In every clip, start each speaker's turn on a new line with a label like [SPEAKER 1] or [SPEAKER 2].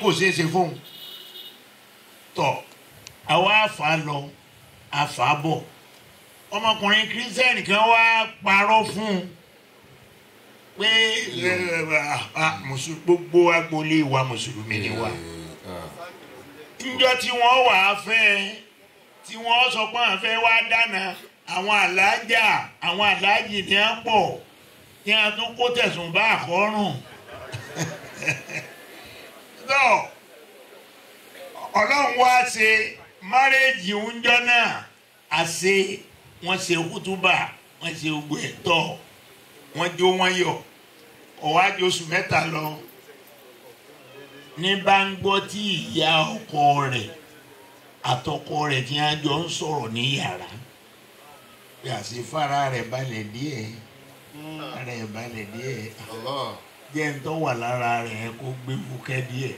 [SPEAKER 1] kò ṣeé ṣe fóun tọ̀ àwa àfà lọ àfà bọ̀ ọmọkùnrin kírísítẹ́nì kan wá parọ́ fún un pé gbogbo agboolé wa mùsùlùmí ni wa níjọ́ tí wọ́n wà á fẹ́ tí wọ́n sọ pé àwọn fẹ́ wá dáná àwọn alájà àwọn alájì ní á pọ̀ tí a tún kó tẹ̀sùn bá àkọ́rùn ọlọ́run wá ṣe márẹ́jì oúnjẹ náà àṣe wọ́n ṣe kútúbà wọ́n ṣe gbogbo ẹ̀tọ́ wọ́n jó wọ́n yọ̀ ọ̀wájú oṣù mẹ́ta lọ ní bá ń gbọ́ tí ìyá ọkọ rẹ̀ àtọkọ rẹ̀ tí wọ́n jọ ń sọ̀rọ̀ ní yàrá bí àṣefára rẹ̀ balẹ̀ díẹ̀ ara ẹ̀ balẹ̀ díẹ̀ jẹ́ ń tọ́ wà lára rẹ̀ kó gbé fúkẹ́ díẹ̀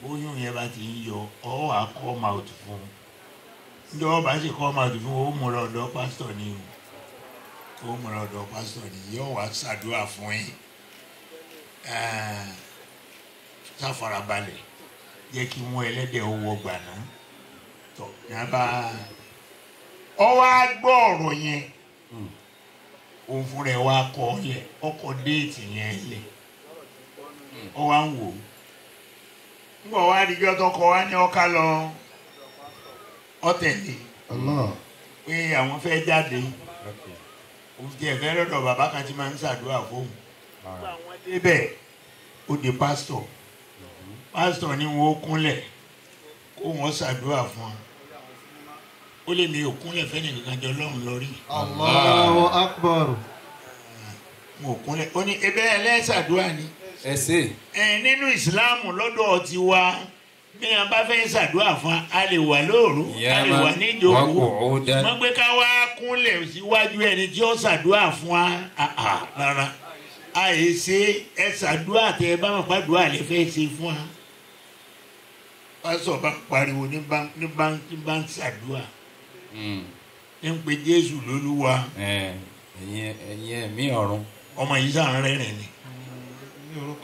[SPEAKER 1] bóyún yẹn bá ti ń yọ ọ́ wà kọ́ mouth fún un ní ọ́ bá sì kọ́ mouth fún un ó múra ọ̀dọ̀ pásítọ̀ ni ó múra ọ̀dọ̀ pásítọ̀ ni yóò wá ṣàdúrà fún yín sáfarabalẹ̀ jẹ́ kí wọ́n ẹlẹ́dẹ̀ owó gbàná tọ̀ ní a bá ọ wá gbọ́ ọ̀rọ̀ yẹn òun fún rẹ̀ wá kọ́ lẹ̀ ọkọ̀ déètì yẹn lẹ̀ ọ wá ń wò ó ngbọ wa adijọ tọkọ wa ní ọkà lọ ọtẹlẹ pé àwọn fẹ́ jáde òun tiẹ̀ fẹ́ lọ́dọ̀ bàbá kan tí máa ń ṣàdúrà fóun àwọn débẹ̀ ó di pásítọ̀ ni wọn ó kúnlẹ̀ kó wọn ṣàdúrà fún wa ó lè mi ò kúnlẹ̀ fẹ́ni kankan jọ lọ́run lórí.
[SPEAKER 2] Allahu Akbar.
[SPEAKER 1] mo kúnlẹ̀ ó ní ebe ẹlẹ́sàdúrà ni. Nínú ìsìláàmù lọ́dọ̀ ti wa bí a bá fẹ́ ṣàdúrà fún a lè wà lóòrù a lè wà níjókòó wọ́n gbé ká wá kúnlẹ̀ síwájú ẹni tí ó ṣàdúrà fún wa rárá a yè ṣe ẹ ṣàdúrà tẹ ẹ bá wọn pàdúrà lè fẹ́ ṣe fún wa pásọ̀ bá pariwo ní bá ń ṣàdúrà ní ń pe Jésù lólúwa
[SPEAKER 3] ẹ̀yin ẹ̀mí ọ̀run
[SPEAKER 1] ọmọ yìí sàn rẹ́rìn ni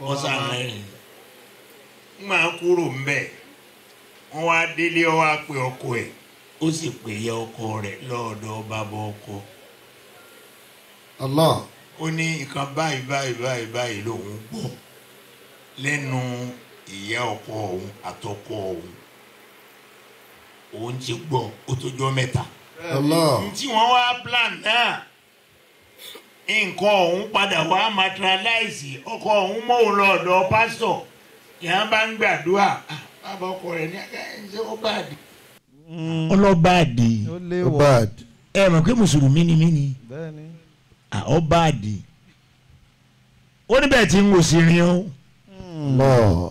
[SPEAKER 1] wọ́n sàn rẹ́rìn ń máa kúrò ń bẹ̀ wọ́n wá délé ọ wá pe ọkọ ẹ̀ ó sì pè ya ọkọ rẹ̀ lọ́ọ̀dọ̀ bàbá ọkọ
[SPEAKER 2] Allah
[SPEAKER 1] ó ní nǹkan báyìí lòun gbọ́ lẹ́nu ìyá ọkọ òun àtọkọ òun ti gbọ́ ó tó jọ́ mẹ́ta tí wọ́n wá plan náà nǹkan ọ̀hún padà wá materialize ọkọ ọ̀hún mọ́ òun lọ́ọ̀dọ̀ pásítọ̀ yàrá bá ń gbàdúrà bàbá ọkọ rẹ̀ ní ṣé ó bàdì. ọlọ́bàdì ẹ mọ̀ pé mùsùlùmí ni mí ni ọbàdì ó níbẹ̀ tí ń wò sí rin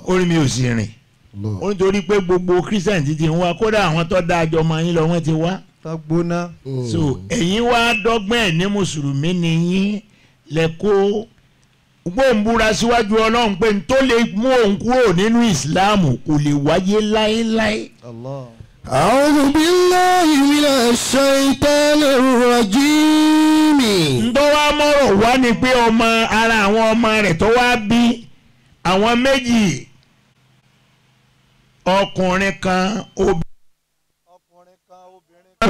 [SPEAKER 1] ó ní mi ò sí rìn ó nítorí pé gbogbo Christian ti ń wá kódà àwọn tó dáa jọ ọmọ yín lọ wọ́n ti wá
[SPEAKER 2] tagbona.
[SPEAKER 1] So ẹ̀yin wá dọ́gbọ́n ẹ̀ ní mùsùlùmí ni yín lẹ́kọ́ gbóǹbúra síwájú ọlọ́run pé n tó lè mú òun kúrò nínú ìsìláàmù kò lè wáyé láéláé.
[SPEAKER 2] A'udhu billahi minash shaitanir rajim.
[SPEAKER 1] ǹdọ́ wa mọ̀rọ̀ wá ni pé ọmọ ara àwọn ọmọ rẹ̀ tó wá bí àwọn méjì ọkùnrin kan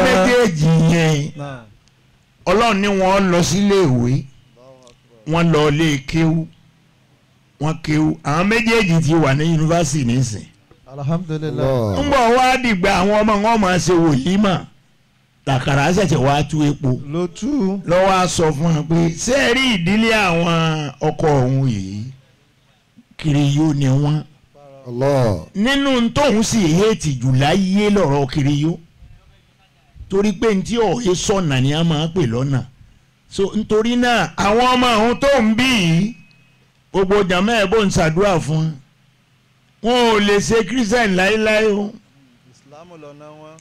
[SPEAKER 1] méjèèjì yẹn ọlọ́run ní wọ́n lọ sílé ìwé wọ́n lọ lé kéwú wọ́n kéwú àwọn méjèèjì ti wà ní yunifásitì nísìn.
[SPEAKER 2] Alhamdulillah.
[SPEAKER 1] ń bọ̀ wá dìgbà àwọn ọmọ wọn máa ṣe wòlímà làkàrà ṣẹ̀ṣẹ̀ wá tú epo lọ́wọ́ á sọ fún wọn pé ṣé ẹ rí ìdílé àwọn ọkọ òun yìí kiri yóò ní wọn nínú tóun sì hétì jù láyé lọ́rọ̀ kiri yóò torí pé ntí ọ̀hẹ́ sọ̀nà ni a máa pè lọ́nà so nítorí náà àwọn ọmọ ọ̀hún tó ń bí yìí gbogbo jàmọ́ ẹ̀ bó ń ṣàdúrà fún wọn ò lè ṣe Christian láéláé o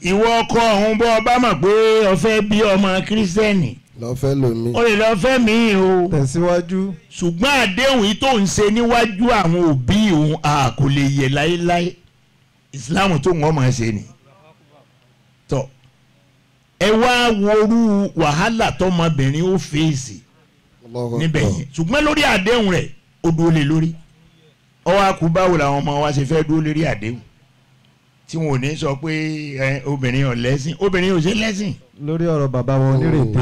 [SPEAKER 1] ìwọ ọkọ ọ̀hún bọ́ ọba mọ̀ pé ó fẹ́ bí ọmọ Christian
[SPEAKER 2] lọ́fẹ́ lomi
[SPEAKER 1] ó lè lọ́fẹ́ mi o
[SPEAKER 2] tẹ̀síwájú
[SPEAKER 1] ṣùgbọ́n àdéhùn yìí tó ń ṣe níwájú àwọn òbí òun kò lè yẹ láéláé Islam tó ń wọ́n máa ṣe ni tọ́ ẹ wá worú wàhálà tọmọbìnrin ó fèsì níbẹ̀ yẹn ṣùgbọ́n lórí àdéhùn rẹ̀ ó dúró lé lórí ọwọ́ akú báwo làwọn ọmọ wa ṣe fẹ́ dúró lórí àdéhùn tí wọn ò ní sọ pé obìnrin ò lẹ́sìn obìnrin ò ṣe lẹ́sìn.
[SPEAKER 2] lórí ọ̀rọ̀ bàbá wọn onírètè.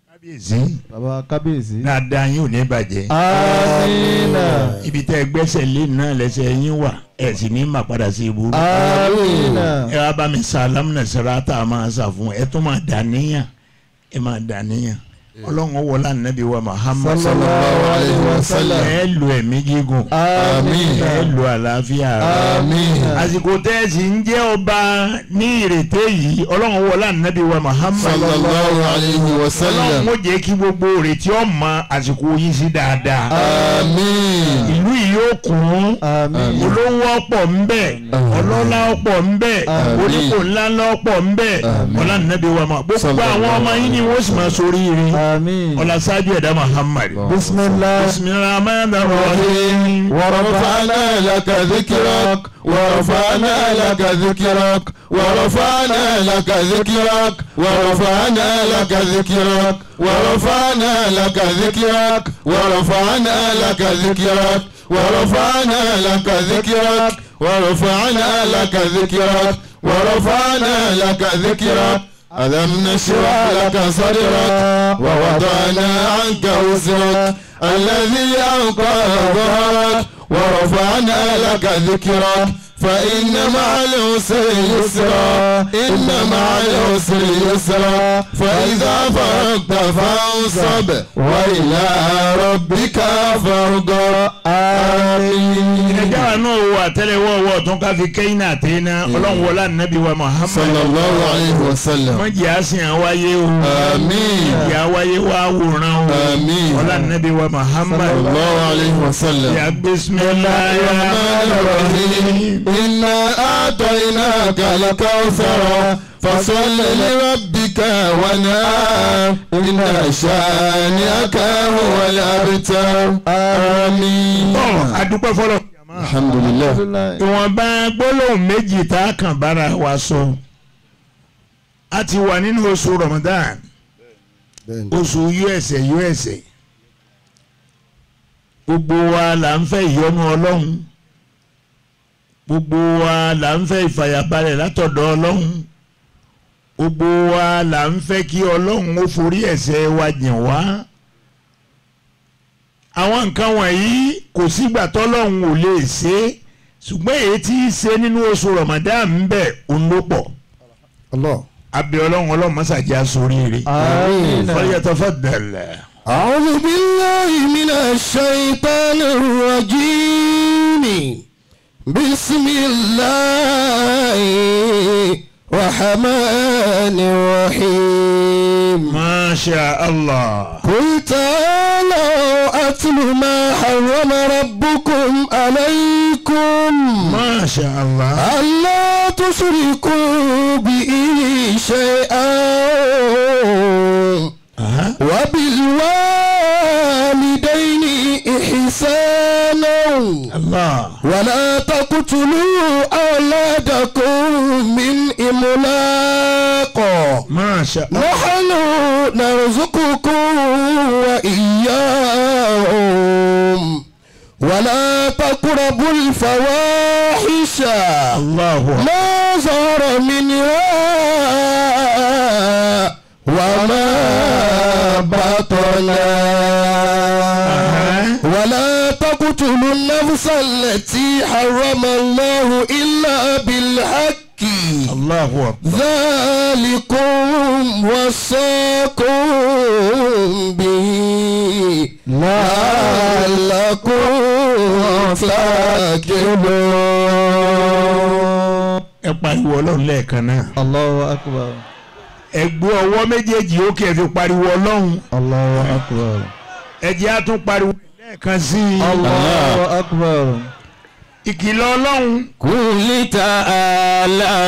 [SPEAKER 1] kábíyèsí.
[SPEAKER 2] bàbá kábíyèsí.
[SPEAKER 1] dáadáa yín ò ní bàjẹ́.
[SPEAKER 2] àmín.
[SPEAKER 1] ibi tẹ́ ẹ gbẹ́sẹ̀ lé náà lẹ́sẹ̀ yín wà ẹ̀ sì ní mà padà sí ibú.
[SPEAKER 2] àmín.
[SPEAKER 1] ẹ wá bá mi sàlámù náà sẹ́ra tá a máa sà fún ẹ tó máa dà níyàn ẹ máa dà níyàn. ọlọ́run wọlé ànábì wa Muhammad
[SPEAKER 2] sallallahu alayhi wa sallam.
[SPEAKER 1] ẹ lo ẹ̀mí gígùn.
[SPEAKER 2] àmín.
[SPEAKER 1] ẹ lo àlàáfíà.
[SPEAKER 2] àmín.
[SPEAKER 1] àsìkò tẹ́ẹ̀sì ń jẹ́ ọba ní ìrètè yìí ọlọ́run wọlé ànábì wa Muhammad
[SPEAKER 2] sallallahu alayhi wa sallam.
[SPEAKER 1] ọlọ́run ó jẹ́ kí gbogbo ìrètí ọmọ àsìkò yìí sí dáadáa.
[SPEAKER 2] àmín.
[SPEAKER 1] ìlú yìí yóò kún.
[SPEAKER 2] àmín.
[SPEAKER 1] olówó ọ̀pọ̀ ńbẹ ọlọ́lá ọ̀pọ̀ ńbẹ onípò ńláńlá ọ̀pọ̀ ńbẹ ọlá ànábì wa Muhammad gbogbo àwọn ọmọ yìí ni wọ́n sì máa sórí ire.
[SPEAKER 2] àmín.
[SPEAKER 1] ọlá sáájú ẹ̀dá Muhammad.
[SPEAKER 2] bismillah.
[SPEAKER 1] bismillahir rahim.
[SPEAKER 2] ورفعنا لك ذكرك ورفعنا لك ذكرك ورفعنا لك ذكرك ورفعنا لك ذكرك ورفعنا لك ذكرك ورفعنا لك ذكرك ورفعنا لك ذكرك ورفعنا لك ذكرك ورفعنا لك ذكرك ألم نشرح لك صدرك ووضعنا عنك وزرك الذي أنقض ظهرك ورفعنا لك ذكرك فإن مع العسر يسرا إن مع العسر يسرا فإذا فرغت فانصب وإلى ربك فارغب آمين.
[SPEAKER 1] ìdájọ́ náà wo àtẹ́lẹwọ́ ọwọ́ tó ká fi kẹ́yìn náà tẹ́ iná ọlọ́run wọlé ànábì wa Muhammad
[SPEAKER 2] sallallahu alayhi wa sallam.
[SPEAKER 1] wọ́n jẹ́ àsìn àwáyé o
[SPEAKER 2] àmín.
[SPEAKER 1] jẹ́ àwáyé wa wòran o
[SPEAKER 2] àmín.
[SPEAKER 1] wọlé ànábì wa Muhammad
[SPEAKER 2] sallallahu alayhi wa sallam.
[SPEAKER 1] ya bismillahir rahmanir rahim.
[SPEAKER 2] إنا أعطيناك الكوثر فصل لربك ونام إن شانئك هو الأبتر آمين.
[SPEAKER 1] adúpẹ́ fọlọ́.
[SPEAKER 2] الحمد لله.
[SPEAKER 1] ìwọ̀nba gbólóhùn méjì tá a kàn bára wa sọ a ti wà nínú oṣù Ramadan oṣù USA gbogbo wa là ń fẹ́ ìyọ́nú Ọlọ́run gbogbo wa là ń fẹ́ ìfàyàbalẹ̀ látọ̀dọ̀ Ọlọ́run gbogbo wa là ń fẹ́ kí Ọlọ́run ó forí ẹ̀ṣẹ̀ wa jìn wá àwọn nǹkan wọ̀nyí kò sígbà tọ́lọ́run ò lè ṣe ṣùgbọ́n èyí tí í ṣe nínú oṣù Ramadan ń bẹ òun ló pọ̀ abẹ́ Ọlọ́run mọ́sàájá sórí rẹ̀ falyatafaddal.
[SPEAKER 2] أعوذ بالله من الشيطان الرجيم بسم الله الرحمن الرحيم.
[SPEAKER 1] ما شاء الله.
[SPEAKER 2] قل تعالوا أتل ما حرم ربكم عليكم.
[SPEAKER 1] ما شاء الله.
[SPEAKER 2] ألا تشركوا به شيئا وبالوالدين إحسانا.
[SPEAKER 1] الله.
[SPEAKER 2] ولا تقتلوا أولادكم من إملاق.
[SPEAKER 1] ما شاء الله.
[SPEAKER 2] نحن نرزقكم وإياهم ولا تقربوا الفواحش.
[SPEAKER 1] الله.
[SPEAKER 2] ما ظهر منها وما بطن. ولا تقتلوا النفس التي حرم الله إلا بالحق.
[SPEAKER 1] الله أكبر.
[SPEAKER 2] ذلكم وصاكم به لعلكم تعقلون.
[SPEAKER 1] ẹ pariwo Ọlọ́run lẹ́ẹ̀kan náà.
[SPEAKER 2] Allahu akbar.
[SPEAKER 1] ẹ gbé ọwọ́ méjèèjì ó kẹ́ fi pariwo Ọlọ́run.
[SPEAKER 2] Allahu akbar.
[SPEAKER 1] ẹ jẹ́ á tún pariwo lẹ́ẹ̀kan sí i.
[SPEAKER 2] Allahu akbar.
[SPEAKER 1] ìkìlọ̀ Ọlọ́run.
[SPEAKER 2] Qul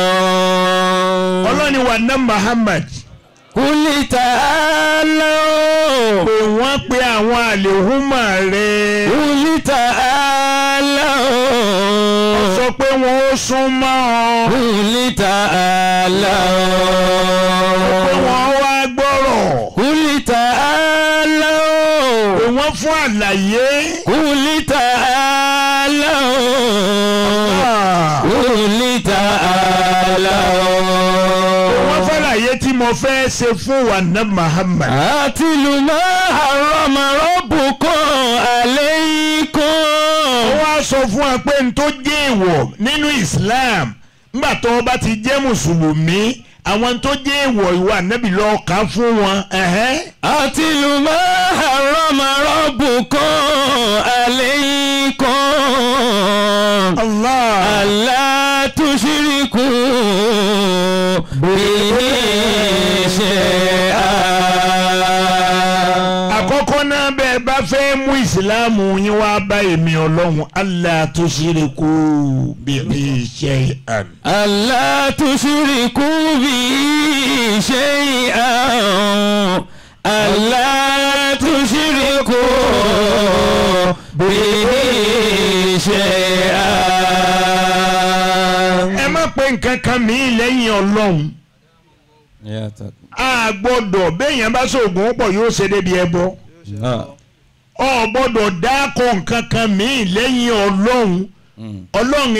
[SPEAKER 2] ta'alaw.
[SPEAKER 1] Ọlọ́ni wa ná Muhammad.
[SPEAKER 2] Qul ta'alaw.
[SPEAKER 1] pé wọ́n pe àwọn àlèhùnmá rẹ̀.
[SPEAKER 2] Qul ta'alaw.
[SPEAKER 1] sọ pé wọ́n ó sún mọ́ ọ.
[SPEAKER 2] Qul ta'alaw.
[SPEAKER 1] pé wọ́n wá gbọ́rọ̀.
[SPEAKER 2] Qul ta'alaw.
[SPEAKER 1] pé wọ́n fún àlàyé.
[SPEAKER 2] Qul
[SPEAKER 1] mo fẹ́ ṣe fún wa ná Muhammad.
[SPEAKER 2] àtìlù máa harrama rabbukum alaykum.
[SPEAKER 1] ó wá sọ fún wa pé n tó jẹ́ èèwọ̀ nínú Islam nígbà tó o bá ti jẹ́ mùsùlùmí àwọn tó jẹ́ èèwọ̀ ìwà Ànábì lọ kà fún wọn.
[SPEAKER 2] àtìlù máa harrama rabbukum alaykum.
[SPEAKER 1] Allah.
[SPEAKER 2] alla tushriku bihi shay'an.
[SPEAKER 1] àkọ́kọ́ náà bẹ́ẹ̀ bá fẹ́ mú ìsìláàmù yín wá bá èmi Ọlọ́run alla tushriku bihi shay'an.
[SPEAKER 2] alla tushriku bihi shay'an. alla tushriku bihi shay'an.
[SPEAKER 1] ẹ má pe nǹkan kan mìíràn lẹ́yìn Ọlọ́run. a gbọ́dọ̀ béèyàn bá ṣoògùn pọ̀ yóò ṣe débi ẹbọ. ọ gbọ́dọ̀ dákọ̀ nǹkan kan mìíràn lẹ́yìn Ọlọ́run. Ọlọ́run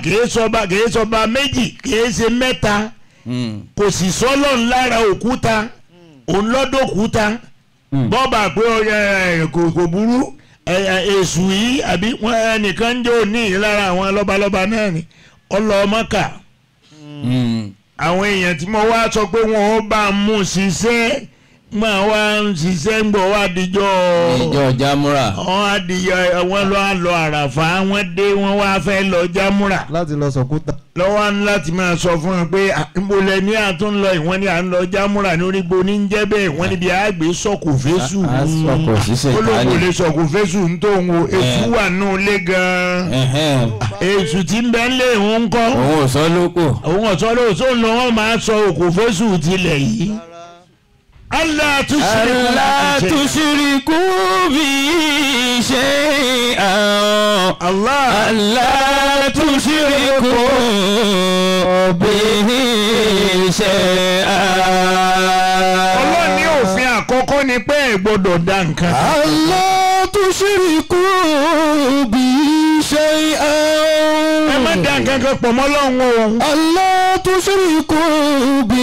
[SPEAKER 1] kìí sọba méjì kìí ṣe mẹ́ta. kò sì sọ́lọ́run lára òkúta òun lọ́dọ̀ òkúta. bọ́ọ̀bà pé kò burú èṣù yìí àbí ẹnìkan ń jẹ́ òní lára àwọn lọ́balọ́ba náà ni ọlọ́mọ́kà. àwọn èèyàn tí mo wá sọ pé wọn ò bá mú ṣiṣẹ́ máa wá ń ṣiṣẹ́ ń gbọ́ wá dijọ́
[SPEAKER 2] ìjọ jámúra.
[SPEAKER 1] wọ́n á di wọ́n lọ àràfà wọ́n dé wọ́n wá fẹ́ lọ jámúra.
[SPEAKER 4] láti lọ sọkúta.
[SPEAKER 1] lọ́wọ́ ní láti máa sọ fún wọn pé ìmọ̀lẹ̀ ní àtúnlọ ìwọ́n ní à ń lọ jámúra ní orígbó ní jẹ́ bẹ́ẹ̀ wọ́n níbi àgbẹ̀ sọ̀kò fésù. olóko lè sọ̀kò fésù ń tó ń wo èṣù wà nù lé gan-an. èṣù tí ń bẹ ń lé òun kọ́.
[SPEAKER 2] òun ò sọ lóko.
[SPEAKER 1] òun ò sọ lóko tó ń lọ wọ́n máa sọ òkò fésù tilẹ̀ yìí. Allah
[SPEAKER 2] tushriku bi shay'an. Allah tushriku bi shay'an.
[SPEAKER 1] Allah ní òfin àkọ́kọ́ ni pé ẹ gbọ́dọ̀ dá nǹkan.
[SPEAKER 2] Allah tushriku bi shay'an.
[SPEAKER 1] ẹ má dá nǹkan kan pọ̀ mọ́ Ọlọ́run o.
[SPEAKER 2] Allah tushriku bi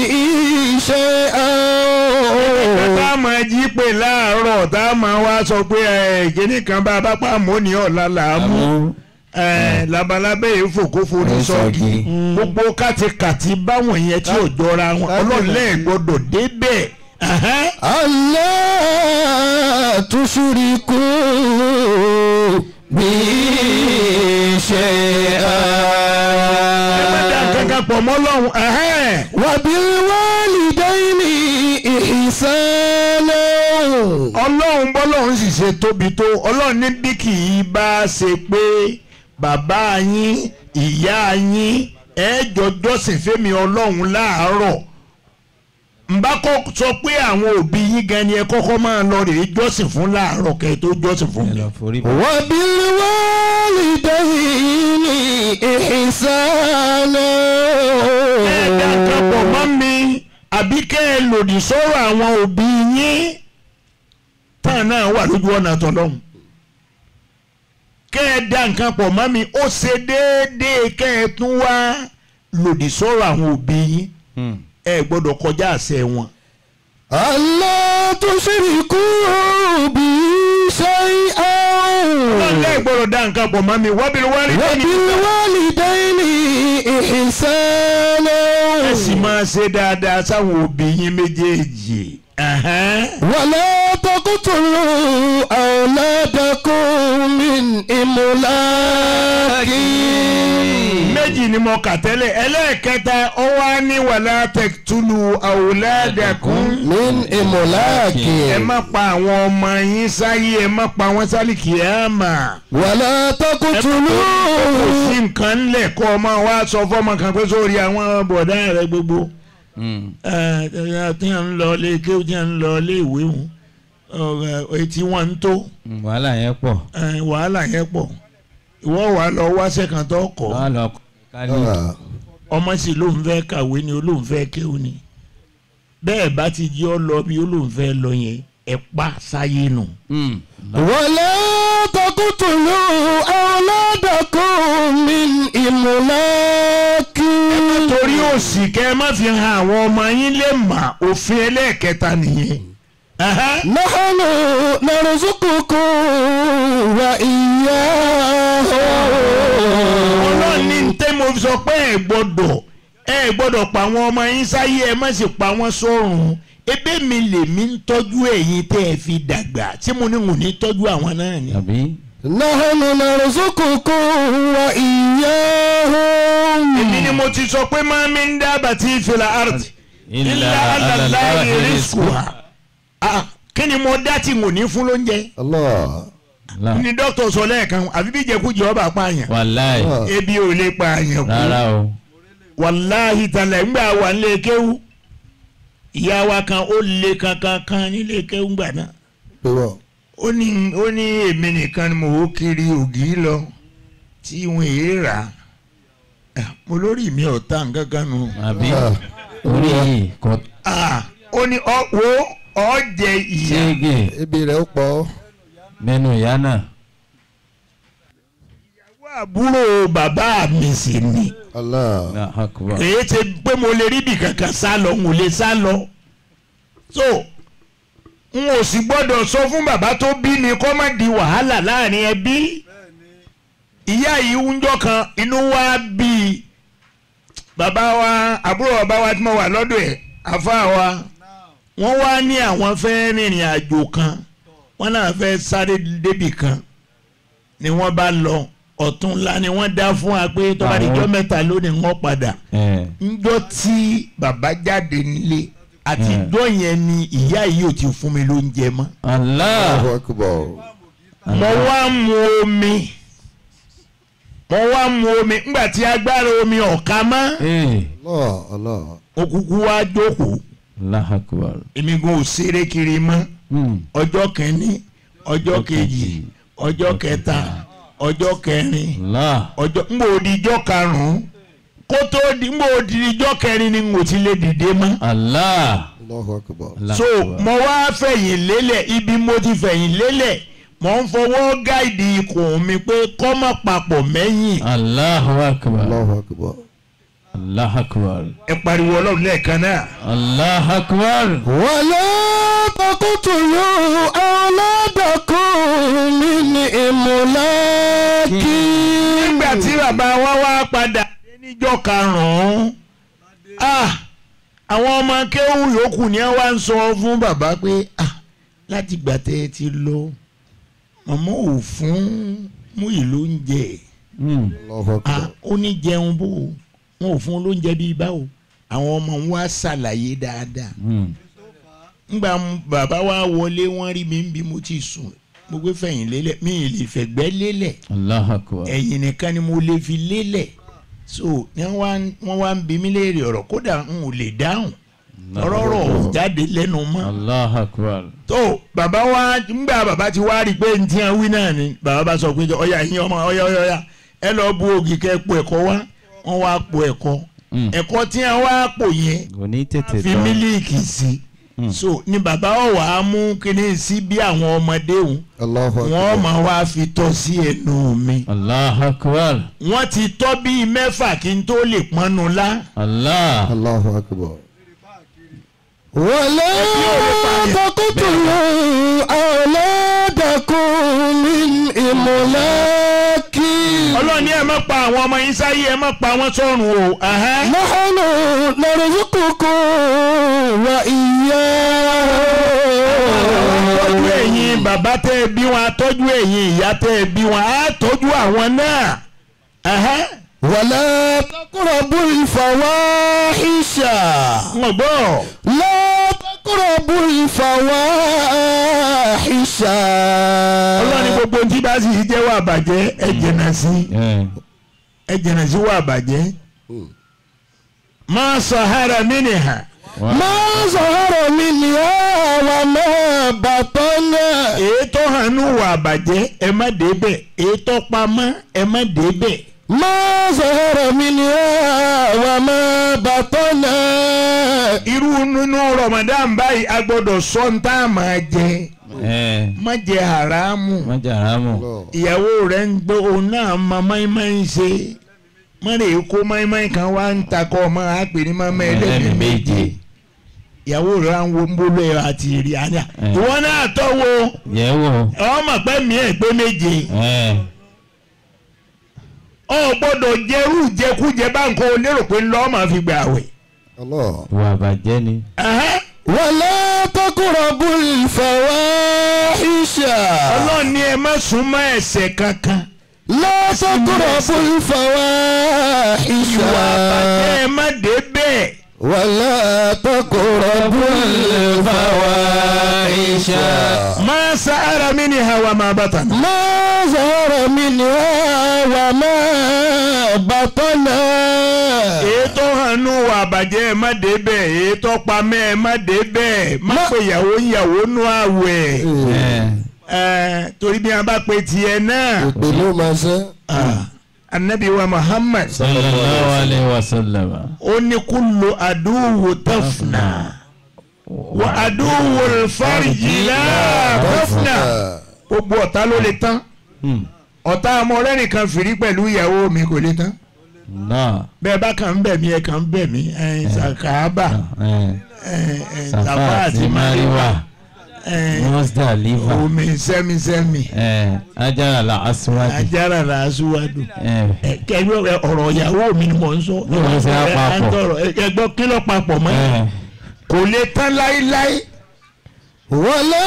[SPEAKER 2] shay'an.
[SPEAKER 1] tá a máa jí pé láàárọ̀ tá a máa wá sọ pé kíní kan bá a bá pa àmóní ọ̀la là á mú labalábẹ́ yìí fòkóforí sọ́ọ̀kì gbogbo kàtìkàtì báwọn yẹn tí ò jọra wọn ọlọ́ọ̀lẹ́ gbọ́dọ̀ débẹ̀.
[SPEAKER 2] Allah tushriku bi shay'an.
[SPEAKER 1] ẹ má dá kankan pọ̀ mọ́ Ọlọ́run.
[SPEAKER 2] wa bil walidayni ihsana.
[SPEAKER 1] Ọlọ́run bọ́lọ́run sì ṣe tóbi tó Ọlọ́run ní bí kì í bá ṣe pé bàbá yín ìyá yín ẹ jọ jọ́sìn fẹ́mi Ọlọ́run láàárọ̀ n bá kọ́ sọ pé àwọn òbí yín gan ni ẹ kọ́kọ́ máa lọ rèé jọ́sìn fún láàárọ̀ kẹ́ ẹ tó jọ́sìn fún mi.
[SPEAKER 2] wa bil walidayni ihsana.
[SPEAKER 1] ẹ dá nǹkan pọ̀ mọ́ mi àbí kẹ́ ẹ lòdì sọ́rọ̀ àwọn òbí yín táwọn náà wà lójú ọ̀nà tọ́lọ́hún. kẹ́ ẹ dá nǹkan pọ̀ mọ́ mi ó ṣe déédéé kẹ́ ẹ tún wá lòdì sọ́rọ̀ àwọn òbí yín ẹ gbọ́dọ̀ kọjá àṣẹ wọn.
[SPEAKER 2] Allah tushriku bi shay'an.
[SPEAKER 1] ọlọ́ọ̀lẹ́ gbọ́dọ̀ dá nǹkan pọ̀ mọ́ mi wabil
[SPEAKER 2] walidayni ihsana.
[SPEAKER 1] ẹ sì máa ṣe dáadáa sáwọn òbí yín méjèèjì.
[SPEAKER 2] wala taqtulu awladakum min imlaqi.
[SPEAKER 1] méjì ni mo kà tẹ́lẹ̀ ẹlẹ́ẹ̀kẹta ó wá ní wala taqtulu awladakum
[SPEAKER 2] min imlaqi.
[SPEAKER 1] ẹ má pa àwọn ọmọ yín sáyé ẹ má pa wọn sálì kìámà.
[SPEAKER 2] wala taqtulu.
[SPEAKER 1] kò sí nǹkan ńlẹ̀ kọ́ ọ máa wá sọ fọ́mọ kan pé sórí àwọn bọ̀dá rẹ gbogbo. tí wọ́n ń lọ ilé kéwù tí wọ́n ń lọ ilé ìwé wọn etí wọn ń tó.
[SPEAKER 3] wàhálà yẹn pọ̀.
[SPEAKER 1] wàhálà yẹn pọ̀ ìwọ wàá lọ wáṣẹ́ kan tó kọ́ ọmọ sì ló ń fẹ́ kàwé ni olóhùn fẹ́ kéwù ni bẹ́ẹ̀ bá ti jí ọ lọ bí olóhùn fẹ́ lọ yẹn ẹ pa sáyé nù.
[SPEAKER 2] wala taqtulu awladakum min imlaqi.
[SPEAKER 1] torí òsì kẹ́ ẹ má fi hàn àwọn ọmọ yín lè mà òfin ẹlẹ́ẹ̀kẹta nìyẹn.
[SPEAKER 2] nahnu narzuqukum wa iyyahum.
[SPEAKER 1] ọlọ́run ní tẹ́ mo sọ pé ẹ gbọ́dọ̀ pa àwọn ọmọ yín sáyé ẹ má sì pa wọ́n sọ́run ebe mi lèmi ń tọ́jú ẹ̀yin tẹ́ ẹ fi dàgbà tí mo ní wò ní tọ́jú àwọn náà ni.
[SPEAKER 2] nahnu narzuqukum wa iyyahum.
[SPEAKER 1] èmi ni mo ti sọ pé ma min dabbatin fil ardi illa ala Allahi rizquha. kí ni mo dá tí mo ní fún lóúnjẹ.
[SPEAKER 2] Allah.
[SPEAKER 1] ní dókítà sọ lẹ́ẹ̀kan àfi bí jẹkújẹ ọba pààyàn.
[SPEAKER 3] wàláì.
[SPEAKER 1] ebi ò lè pààyàn kú.
[SPEAKER 3] rárá o.
[SPEAKER 1] wàláhì tàlẹ̀ ńgbà wà nílé kéwú ìyá wa kan ó lé kankan nílé kéwú ńgbà náà. ó ní èmi nìkan ni mo ó kiri ògì lọ tí wọn èé rà mo lórí mi ọ̀tá nǹkan kan nù.
[SPEAKER 3] àbí orí yìí kò.
[SPEAKER 1] ó ní ọ jẹ ìyá.
[SPEAKER 3] ṣége
[SPEAKER 2] ebi rẹ̀ ó pọ̀.
[SPEAKER 3] mẹ́nu ìyá náà.
[SPEAKER 1] ìyàwó àbúrò bàbá mi sì ni.
[SPEAKER 2] Allah.
[SPEAKER 1] èyí ti pé mo lè rí ibì kankan sá lọ n ò lè sá lọ. so n ò sì gbọ́dọ̀ sọ fún bàbá tó bí mi kó má di wàhálà láàrin ẹbí. ìyá yìí wúnjọ́ kan inú wa bí bàbá wa àbúrò bàbá wa tí mo wà lọ́dọ̀ ẹ̀ àfa wa wọ́n wá ní àwọn fẹ́ rìnrìn àjò kan wọ́n náà fẹ́ sáré débì kan ni wọ́n bá lọ ọ̀túnla ni wọ́n dá fún wa pé tó bá di jọ́ mẹ́ta lónìí wọ́n padà ńjọ́ tí bàbá jáde nílé àtijọ́ yẹn ni ìyá yìí ò ti fún mi lóúnjẹ mọ́.
[SPEAKER 3] Allah.
[SPEAKER 1] mo wá mu omi ńgbà tí agbára omi ọ̀ka mọ́ òkùnkùn wa jókòó èmi gan ò ṣeré kiri mọ́ ọjọ́ kẹ́ni ọjọ́ kejì ọjọ́ kẹta ọjọ́ kẹrin ọjọ́ ngbò òdìjọ́ karùn-ún kó tó ngbò òdìjọ́ kẹrin ni n ò ti lè dìde mọ́.
[SPEAKER 3] Allah.
[SPEAKER 1] so mo wá fẹ̀yìn lélẹ̀ ibi mo ti fẹ̀yìn lélẹ̀ mo ń fọwọ́ gáìdì ikùn mi pé kọ́ má papọ̀ mẹ́yìn.
[SPEAKER 3] Allahu akbar. Allahu akbar.
[SPEAKER 1] ẹ pariwo ọlọ́run lẹ́ẹ̀kan náà.
[SPEAKER 3] Allahu akbar.
[SPEAKER 2] wala taqtulu awladakum min imlaki.
[SPEAKER 1] nígbà tí bàbá wa wá padà dé níjọ́ karùn-ún àwọn ọmọ kéwù yòókù ni wọ́n wá ń sọ fún bàbá pé láti gbà tẹ́ ẹ ti lọ màmá ò fún Múyì lóúnjẹ ó ní jẹun bò wọn ò fún lóúnjẹ bíi báwo àwọn ọmọ wọn wá ṣàlàyé dáadáa ngbà bàbá wa wọlé wọn rí mi bí mo ti sùn mo gbé fẹ̀yìn lélẹ̀ mi ì lè fẹ̀gbẹ́ lélẹ̀ ẹ̀yìn nìkan ni mo lè fi lélẹ̀ so wọ́n wá ń bi mí léèrè ọ̀rọ̀ kódà n ò lè dáhùn ọ̀rọ̀ jáde lẹ́nu mọ́.
[SPEAKER 3] Allahu akbar.
[SPEAKER 1] tó bàbá wa ngbà bàbá ti wá rí i pé n tí wọ́n wí náà ni bàbá bá sọ pé ọ̀yà yín ọmọ ọ̀yà ẹ lọ bu ògì kẹ́ po ẹ̀kọ́ wá wọ́n wá po ẹ̀kọ́ ẹ̀kọ́ tí wọ́n wá pò yẹn fi mílíìkì sí so ni bàbá ọ̀wà mú kíní sí bí àwọn ọmọdé òun wọ́n máa wá fi tọ́ sí ẹnu mi.
[SPEAKER 3] Allahu akbar.
[SPEAKER 1] wọ́n ti tọ́ bíi mẹ́fà kí n tó lè pọnnu lá.
[SPEAKER 2] Allahu akbar. wala taqtulu awladakum min imlaki.
[SPEAKER 1] ọlọ́ni ẹ má pa àwọn ọmọ yín sáyé ẹ má pa wọ́n sọ́run o.
[SPEAKER 2] nahnu narzuqukum wa iyyahum.
[SPEAKER 1] tọ́jú ẹ̀yin bàbá tẹ́ ẹ bí wọn tọ́jú ẹ̀yin ìyá tẹ́ ẹ bí wọn á tọ́jú àwọn náà.
[SPEAKER 2] wala taqrabul fawahisha.
[SPEAKER 1] wọ́n gbọ́.
[SPEAKER 2] la taqrabul fawahisha.
[SPEAKER 1] ọlọ́ni gbogbo tí bá sì jẹ́ wà bàjẹ́ ẹ jìnnà sí wà bàjẹ́. ma sahara minha.
[SPEAKER 2] ma sahara minha wa ma batana.
[SPEAKER 1] ètò hànú wà bàjẹ́ ẹ má débẹ̀ ètò pamọ́ ẹ má débẹ̀.
[SPEAKER 2] ma sahara minha wa ma batana.
[SPEAKER 1] irú nínú Ramadan báyìí a gbọ́dọ̀ sọ ń tá a máa jẹ. má jẹ haramu.
[SPEAKER 3] má jẹ haramu.
[SPEAKER 1] ìyàwó rẹ̀ ń gbé òun náà máa ń ṣe mọ́rẹ̀ kó mọ́ínmọ́ín kan wá ń takọ́ ọmọ àpè ní mọ́mọ́ ẹlẹ́mìí méje ìyàwó rẹ̀ ń wo mbóló ẹ̀ àti ìrì àná ìwọ náà tọ́wọ́ ọmọ pẹ́ mi ẹ̀ pé méje ọ gbọ́dọ̀ jẹ́rú jẹkújẹ báńkò lérò pé ńlọ máa fi gbà àwẹ̀.
[SPEAKER 3] wà bàjẹ́ ni.
[SPEAKER 2] wala taqrabul fawahisha.
[SPEAKER 1] ọlọ́run ní ẹ má súnmọ́ ẹ̀ṣẹ̀ kankan.
[SPEAKER 2] la taqrabul fawahisha.
[SPEAKER 1] ìwà àbàjẹ́ ẹ má dé bẹ́ẹ̀.
[SPEAKER 2] wala taqrabul fawahisha.
[SPEAKER 1] ma sa'ara minha wa ma batana.
[SPEAKER 2] ma zahara minha wa ma batana.
[SPEAKER 1] ètò hànú wà bàjẹ́ ẹ má dé bẹ́ẹ̀ ètò pamẹ́ ẹ má dé bẹ́ẹ̀ má pe ìyàwó nú àwẹ̀ torí bí wọn bá pe tiẹ̀ náà.
[SPEAKER 2] ìpè ló máa ṣe.
[SPEAKER 1] anabi wa Muhammad
[SPEAKER 3] sallallahu alayhi wa sallam.
[SPEAKER 1] ó ní kullu aduwu tafna wa aduwu al-farji la tafna. gbogbo ọ̀tá ló lè tán ọ̀tá ọmọ rẹ̀ nìkan fìrí pẹ̀lú ìyàwó mi kò lè tán. bẹ́ẹ̀ bá kàn ń bẹ̀ mí ẹ kàn ń bẹ̀ mí sàkáàbà sàfà àti mariwa
[SPEAKER 3] Muzdalifa
[SPEAKER 1] omi sẹ́mi
[SPEAKER 3] ajara la asuwadu
[SPEAKER 1] kẹ́lú ọ̀rọ̀ ìyàwó mi ni mò ń sọ ẹgbọ́ kí ló papọ̀ mọ́ kò lè tán láíláí.
[SPEAKER 2] wala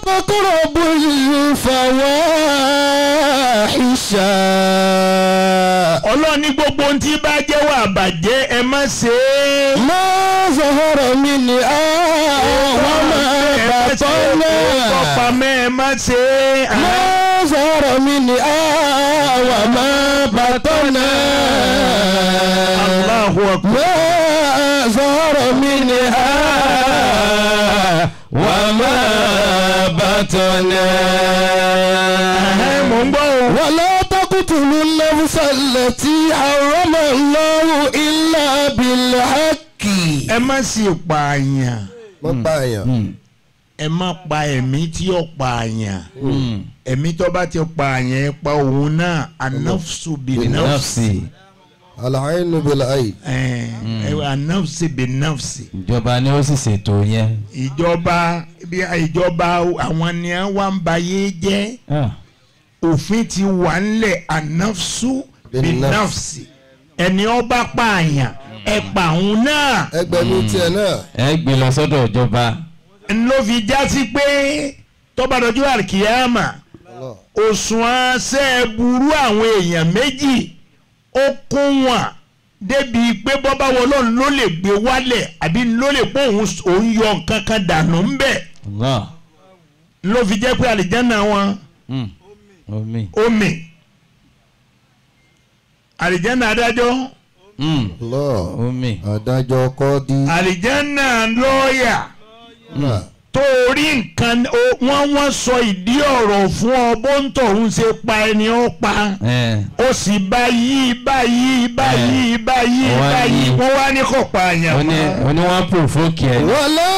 [SPEAKER 2] taqrabul fawahisha.
[SPEAKER 1] ọlọ́run ní gbogbo ohun tí bá jẹ́ wà bàjẹ́ ẹ má ṣe é.
[SPEAKER 2] ma zahara minha wa ma batana.
[SPEAKER 1] ọ̀pá mẹ́ ẹ má ṣe é.
[SPEAKER 2] ma zahara minha wa ma batana.
[SPEAKER 1] Allahu akbar.
[SPEAKER 2] ma zahara minha wa ma batana.
[SPEAKER 1] mò ń gbọ́ o.
[SPEAKER 2] wala taqtulu an-nafsa allati harrama Allahu illa bil-haqqi.
[SPEAKER 1] ẹ má sì pààyàn.
[SPEAKER 2] má pààyàn.
[SPEAKER 1] ẹ má pa ẹ̀mí tí ó pààyàn. ẹ̀mí tó bá ti pààyàn ẹ pa òun náà an-nafsu bin-nafsi.
[SPEAKER 2] al-aynu bil-ayn.
[SPEAKER 1] an-nafsi bin-nafsi.
[SPEAKER 3] ìjọba ni ó sì ṣètò yẹn.
[SPEAKER 1] ìjọba àwọn ni wọ́n ń ba yé jẹ́. òfin ti wà ńlẹ̀ an-nafsu bin-nafsi. ẹni ó bá pààyàn ẹ pa òun náà.
[SPEAKER 2] ẹgbẹ̀rún tiẹ̀ náà.
[SPEAKER 3] ẹ gbé lọ sọ́dọ̀ ìjọba.
[SPEAKER 1] ló fi já sí pé tọ́ba dọ̀jú àkìyàmà òṣùwọ̀n ṣe burú àwọn èèyàn méjì ó kún wọn débi pé bọ́bá wọn lọ́run ló lè gbé wálẹ̀ àbí ló lè pé òun yọ nǹkan kan dànù ń bẹ̀. ló fi jẹ́ pé àlìjáná wọn omi àlìjáná adájọ́
[SPEAKER 3] omi
[SPEAKER 2] adájọ́ kọ́ di.
[SPEAKER 1] àlìjáná lọ́ọ̀yà torí nǹkan wọ́n sọ ìdí ọ̀rọ̀ fún ọ bó ń tọ̀hún ṣe pa ẹni ó pa ó sì báyìí wọ́n wá ní kò pa àyàn mọ́.
[SPEAKER 3] ó ní wọ́n pòfókì ẹ̀.
[SPEAKER 2] wala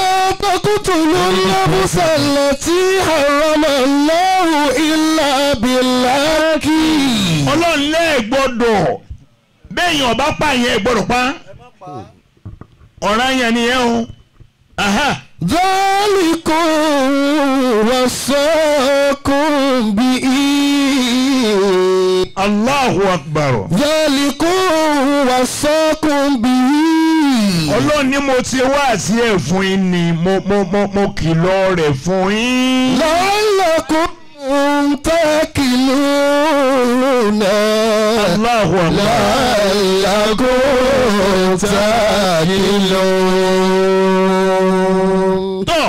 [SPEAKER 2] taqtulu an-nafsa allati harrama Allahu illa bil-haqqi.
[SPEAKER 1] ọlọ́run lẹ́ẹ̀ gbọ́dọ̀ bẹ́ẹ̀yàn ọba pààyàn ẹ̀ gbọ́dọ̀ pa ọ̀ranyàn nìyẹn o.
[SPEAKER 2] ذلكم وصاكم به.
[SPEAKER 1] Allahu akbar.
[SPEAKER 2] ذلكم وصاكم به.
[SPEAKER 1] ọlọ́run ni mo ti wá sí ẹ̀ fún yín ni mo kìlọ̀ rẹ̀ fún yín.
[SPEAKER 2] لعلكم تأكلون.
[SPEAKER 1] Allahu akbar.
[SPEAKER 2] لعلكم تأكلون.
[SPEAKER 1] tọ́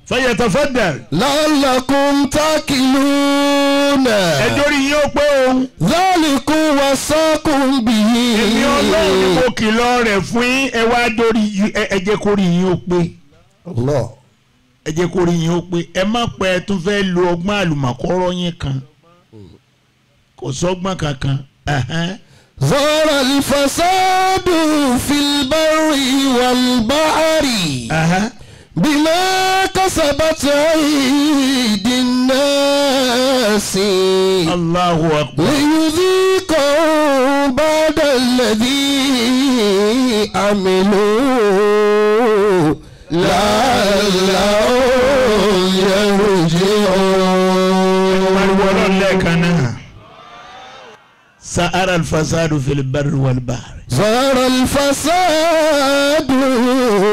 [SPEAKER 1] فيتفضل.
[SPEAKER 2] لعلكم تأكلون.
[SPEAKER 1] ẹjọ́ rí yín ó pé o.
[SPEAKER 2] ذلكم وصاكم به.
[SPEAKER 1] èmi ọlọ́run ni mo kìlọ̀ rẹ̀ fún yín ẹ wá dórí ẹ jẹ́ kó rí yín ó pé. ẹ jẹ́ kó rí yín ó pé ẹ má pẹ́ ẹ tún fẹ́ lo ọgbọ́n àlùmọ̀kọ́rọ́ yín kan kò sọ́gbọ́n kankan.
[SPEAKER 2] ظهر الفساد في البر والبحر بما كسبت أيدي الناس
[SPEAKER 1] Allahu akbar.
[SPEAKER 2] ليذيقهم بعد الذي عملوا لعلهم يرجعون.
[SPEAKER 1] سأرى الفساد في البر والبحر.
[SPEAKER 2] ظهر الفساد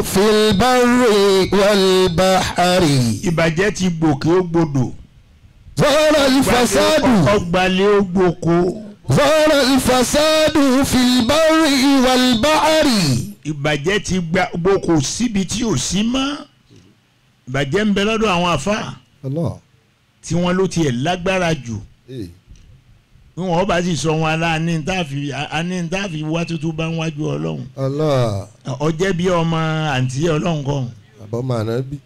[SPEAKER 2] في البر والبحر.
[SPEAKER 1] ìbàjẹ́ ti gbòkè ó gbòdò.
[SPEAKER 2] ظهر الفساد.
[SPEAKER 1] ọgbàlẹ̀ ó gbòkó.
[SPEAKER 2] ظهر الفساد في البر والبحر.
[SPEAKER 1] ìbàjẹ́ ti gbòkó síbi tí ò sí mọ́. ìbàjẹ́ ń bẹ lọ́dọ̀ àwọn àfáà. tí wọ́n ló tiẹ̀ lágbára jù. bí wọn bá sì sọ wọn aláàánú táàfi wá tuntun bá ń wájú ọlọ́run. ọjẹ́ bí ọmọ àǹtí ọlọ́run kan.
[SPEAKER 2] àbọ̀ máa ná bí.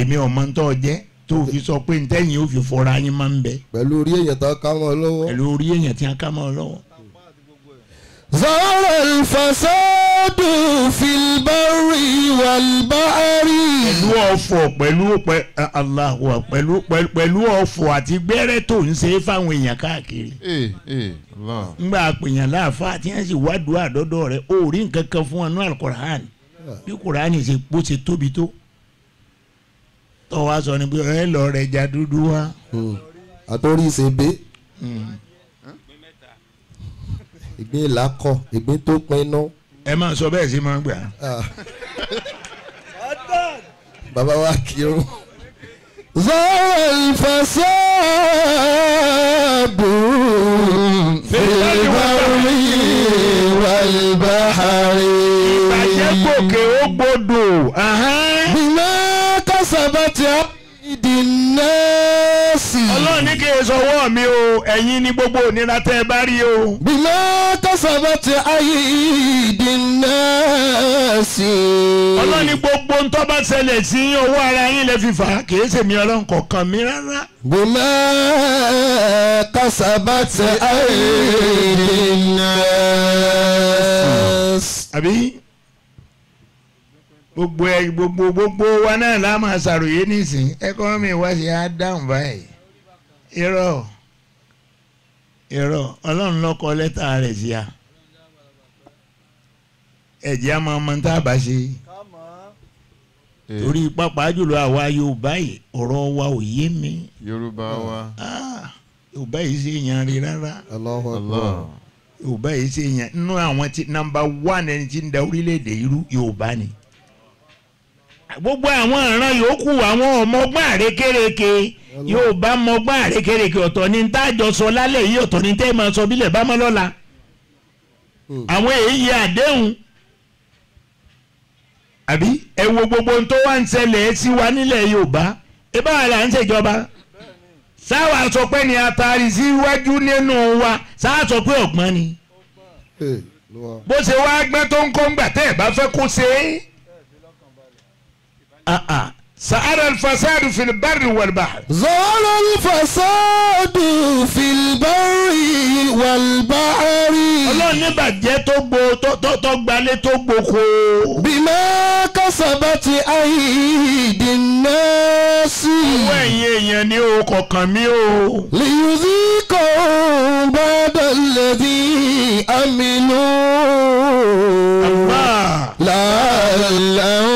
[SPEAKER 1] èmi ọmọ ń tọ́ ọjẹ́ tó fi sọ pé ntẹ́yìn ó fi fọra yín máa ń bẹ.
[SPEAKER 2] pẹ̀lú orí èèyàn tó ká mọ́ ọ lọ́wọ́.
[SPEAKER 1] pẹ̀lú orí èèyàn tí a ká mọ́ ọ lọ́wọ́.
[SPEAKER 2] ظهر الفساد في البر والبحر.
[SPEAKER 1] pẹ̀lú ọ̀fọ̀ pẹ̀lú ọ̀fọ̀ àti gbẹ́rẹ́ tó ń ṣe fáwọn èèyàn káàkiri. ngbà àpèyàn láàfáà tí wọ́n sì wádùú àdọ́dọ́ rẹ̀ ó rí nǹkan kan fún wọn ní alukoran bí koran ṣe bó ṣe tóbi tó. tọ́ wa sọ ni pé ẹ lọ rẹ̀ ẹja dúdú wá.
[SPEAKER 2] àtòrí ìṣègbè. ìgbín làákọ ìgbín tó pinnu.
[SPEAKER 1] ẹ máa sọ bẹ́ẹ̀ sí máa gbà.
[SPEAKER 2] bàbá wa kírun. ظهر الفساد في البر والبحر.
[SPEAKER 1] ìbàjẹ́ gòkè ó gbòdò.
[SPEAKER 2] بما كسبت أيدي الناس.
[SPEAKER 1] ọlọ́run ní kí n sọwọ́ mi o ẹ̀yin ní gbogbo ònira tẹ́ ẹ bá rí o.
[SPEAKER 2] بما كسبت أيدي الناس.
[SPEAKER 1] ọlọ́run ní gbogbo ntọ́ bá ṣẹlẹ̀ sí owó ara yín lè fi fà á kì í ṣèmi ọlọ́run kọ̀ọ̀kan mi rárá.
[SPEAKER 2] بما كسبت أيدي الناس.
[SPEAKER 1] àbí gbogbo wa náà la máa ṣàròyé nísìnyí ẹkọ́nọ́mì wa ṣe á dáhùn báyìí irọ́ ọlọ́run ló kọ lẹ́tà rẹ̀ sí a ẹ̀jẹ̀ á máa mọ tá a bá ṣe torí pàápàá jùlọ àwa Yorùbá yìí ọ̀rọ̀ wa ò yé mi.
[SPEAKER 3] Yorùbá wa.
[SPEAKER 1] Yorùbá yìí ṣe èèyàn rí rárá. Yorùbá yìí ṣe èèyàn nínú àwọn tí nọ́mbà 1 ẹni tí ń da orílẹ̀-èdè irú Yorùbá ni. gbogbo àwọn ìran yòókù àwọn ọmọọgbọ́n àrékérekè Yorùbá mọgbọ́n àrékérekè ọ̀tọ̀ ni tá a jọ sọ lálẹ́ yìí ọ̀tọ̀ ni tẹ́ ẹ máa sọ bílẹ̀ bá mọ́ lọ́la. àwọn èyí àdéhùn àbí ẹ wo gbogbo ohun tó wá ń ṣẹlẹ̀ sí wa nílẹ̀ Yorùbá ẹ bá wà là ń ṣèjọba sáwà sọ pé ní atari síwájú nínú wa sáà sọ pé ọ̀gbọ́n ni bó ṣe wá gbẹ́ tó ń kọ́ ńgbà tẹ́ ẹ̀ bá fẹ́ kó ṣe é. سأرى الفساد في البر والبحر.
[SPEAKER 2] ظهر الفساد في البر والبحر.
[SPEAKER 1] ọlọ́run ní bàjẹ́ tó gbalẹ̀ tó gboko.
[SPEAKER 2] بما كسبت أيدي الناس.
[SPEAKER 1] owó ẹ̀yin èèyàn ni o kọ̀ọ̀kan mi o.
[SPEAKER 2] ليذيقهم بعد الذي عملوا لعلهم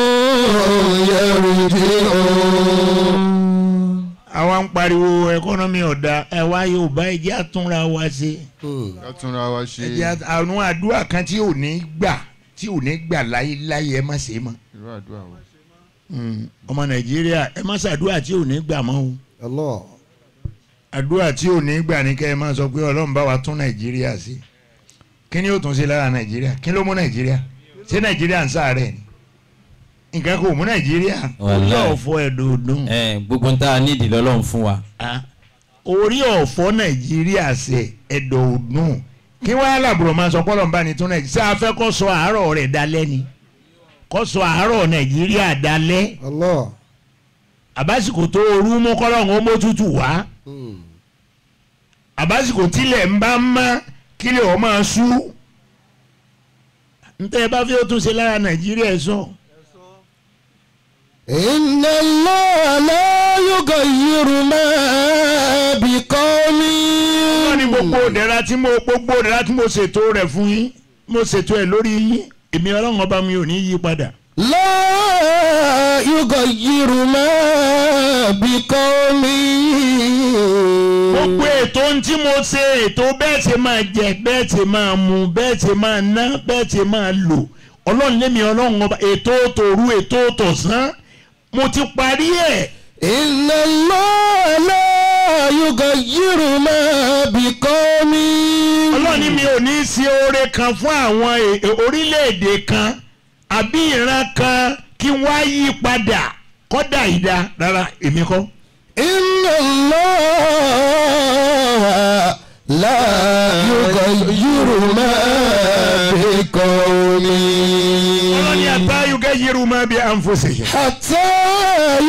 [SPEAKER 1] àwọn ń pariwo ẹkọ́nọ́mì ọ̀dà ẹ̀wá Yorùbá ẹ̀jẹ̀ àtúnra wa ṣe. ẹ̀jẹ̀ àwọn àdúrà kan tí ò ní gbà láyé ẹ má ṣe mọ́. ọmọ Nàìjíríà ẹ má ṣàdúrà tí ò ní gbà mọ́ o. àdúrà tí ò ní gbà ní kẹ́ ẹ má sọ pé Ọlọ́run bá wa tún Nàìjíríà sí. kí ni yóò tún ṣe lára Nàìjíríà kí ló mú Nàìjíríà ṣé Nàìjíríà ń ṣàárẹ̀ ni nǹkan kò mú Nàìjíríà orí ọ̀fọ̀ ẹ̀dọ̀ọ̀dún.
[SPEAKER 3] gbogbo ń tá a nídìí lọ́lọ́run fún wa.
[SPEAKER 1] orí ọ̀fọ̀ Nàìjíríà ṣe ẹ̀dọ̀ọ̀dún kí wọ́n á làbùrọ̀ máa sọ pọ́lọ́ nbá ni tún Nàìjíríà ṣé a fẹ́ kó sọ àárọ̀ rẹ̀ dalẹ́ ni kó sọ àárọ̀ Nàìjíríà dalẹ́ àbásìkò tó orú mú kọ́lọ́hún ó mójútù wá àbásìkò tílẹ̀ ń bá mọ́ kílẹ̀ ọ̀ máa sú ntẹ́ ẹ bá fi ó tún ṣe lára Nàìjíríà ẹ̀ sọ.
[SPEAKER 2] إن الله لا يغير ما بقوم.
[SPEAKER 1] wọ́n ní gbogbo ìdẹ̀ra tí mo ṣètò rẹ̀ fún yín mo ṣètò ẹ̀ lórí yín èmi ọlọ́run ọba mi ò ní yí padà.
[SPEAKER 2] لا يغير ما بقوم.
[SPEAKER 1] gbogbo ètò tí mo ṣe ètò bẹ́ẹ̀ ṣe máa jẹ bẹ́ẹ̀ ṣe máa mu bẹ́ẹ̀ ṣe máa ná bẹ́ẹ̀ ṣe máa lò ọlọ́run lémi ọlọ́run ọba ètò tòru ètò tọ̀sán mo ti parí ẹ̀.
[SPEAKER 2] إن الله لا يغير ما بقوم.
[SPEAKER 1] ọlọ́run ní mi ò ní í ṣe oore kan fún àwọn orílẹ̀-èdè kan àbí ìran kan kí wọ́n á yí padà kọ́dà ìdá rárá èmi kọ́.
[SPEAKER 2] إن الله لا يغير ما بقوم.
[SPEAKER 1] ọlọ́run ní hatta yughayyiru ma bi anfusihim.
[SPEAKER 2] حتى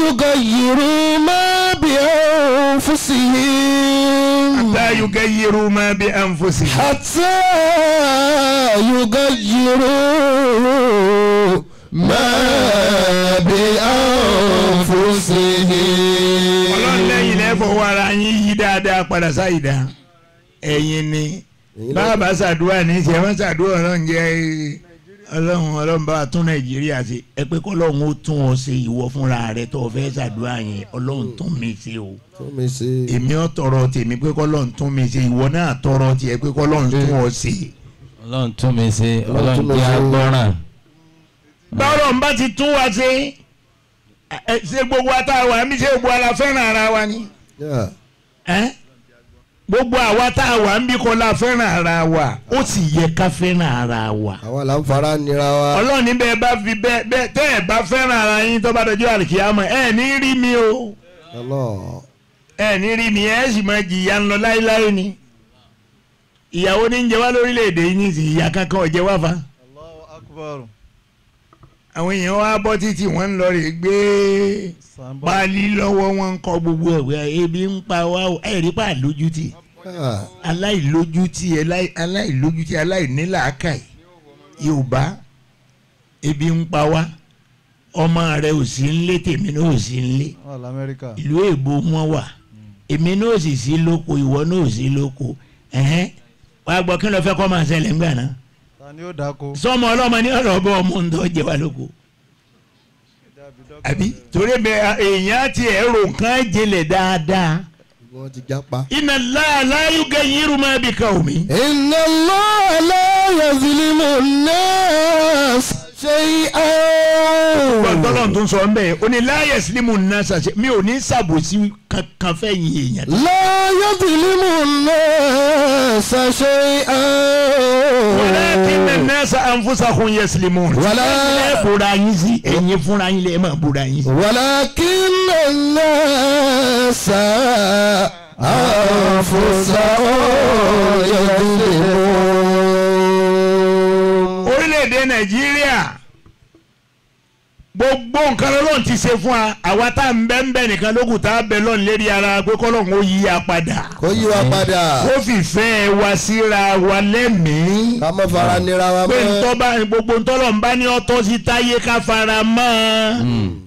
[SPEAKER 2] يغيروا ما بأنفسهم.
[SPEAKER 1] hatta yughayyiru ma bi anfusihim.
[SPEAKER 2] حتى يغيروا ما بأنفسهم.
[SPEAKER 1] ọlọ́run lẹ́yìn lẹ́fọ̀ọ́ ara yín yí dáadáa padà sáyidá ẹ̀yin ni bàbá ṣàdúrà ní ìṣẹ́ wọn ṣàdúrà ọlọ́run jẹ́ ọlọ́run bá tún nàìjíríà ṣe ẹ pé kọ́lọ́run ó tún ọ ṣe ìwọ fúnra rẹ tó o fẹ́ ṣàdúrà yẹn ọlọ́run tún mi ṣe o èmi ò tọrọ tèmi pé kọ́lọ́run tún mi ṣe ìwọ náà tọrọ tiẹ̀ pé kọ́lọ́run tún ọ ṣe.
[SPEAKER 3] ọlọ́run tún mi ṣe ọlọ́run jẹ́ agbọ́ràn.
[SPEAKER 1] bọ́lọ̀ ń bá ti tún wa ṣe ṣe gbogbo àtàwọn àmì ṣe gbogbo ara fẹ́ràn ara wa ni. gbogbo àwa tá a wà ń bí kọ́ la fẹ́ràn ara wa ó sì yẹ ká fẹ́ràn ara wa.
[SPEAKER 2] àwa là ń fara nira wa.
[SPEAKER 1] ọlọ́run níbẹ̀ bá fi bẹ́ẹ̀ tẹ́ ẹ̀ bá fẹ́ràn ara yín tó bá dọjọ́ àlùkìyámọ̀ ẹ̀ ní rí mi o ẹ̀ ní rí mi ẹ̀ sì máa jìyà ń lọ láéláé ni. ìyàwó ní ń jẹ wá lórílẹ̀‐èdè yìí ní ìsìn ìyá kankan ò jẹ wá fa.
[SPEAKER 4] Allahu Akbar.
[SPEAKER 1] àwọn èèyàn wá bọ́ títì wọ́n ń lọ rè gbé páálí lọ́wọ́ wọn ń kọ́ gbogbo ẹ̀wẹ̀ ebi ń pa wá o ẹ̀rí pa lójútì aláìlójútì aláìnílàákàyè Yorùbá ebi ń pa wá ọmọ rẹ ò sí nílé tèmi náà ò sí nílé ìlú èbó wọn wà èmi náà ò sì sí lóko ìwọ náà ò sí lóko wàá gbọ́ kí ló fẹ́ kọ́ máa ṣẹlẹ̀ ńgbà náà sọmọ ọlọ́mọ ní ọ̀rọ̀ ọbọ̀ ọmọ ń tọ́ jẹ wá lóko àbí torí bẹ èèyàn ti ẹ̀rọ nǹkan jẹlẹ̀ dáadáa. Inna Allaha la yughayyiru ma bi qawmin.
[SPEAKER 2] Inna Allaha la yazlimu an-nas shay'an.
[SPEAKER 1] gbọ́dọ̀ tó ń sọ ọ́n bẹ́ẹ̀ o ní la yazlimu an-nas mi ò ní ṣàbòsí kankan fẹ́ yin èèyàn.
[SPEAKER 2] La yazlimu an-nas shay'an.
[SPEAKER 1] walakinna an-nasa anfusahum yazlimun. ẹ bùra yín sí ẹ̀yin fúnra yín lẹ́ẹ̀ máa bùra yín sí.
[SPEAKER 2] walakinna an-nasa anfusahum yazlimun.
[SPEAKER 1] orílẹ̀-èdè Nàìjíríà gbogbo nǹkan lọ́lọ́run ti ṣe fún wa àwa tá à ń bẹ́ ń bẹ́ nìkan lókùn tá a bẹ lọ́run lérí ara pé kọ́lọ́run ó yí wa padà.
[SPEAKER 2] kó yí wa padà.
[SPEAKER 1] ó fìfẹ́ wa síra wa lẹ́mìí.
[SPEAKER 2] ká má fara nira wa mọ́.
[SPEAKER 1] pé gbogbo ntọ́lọ́run bá ní ọtọ́ sí táyé ká fara mọ́.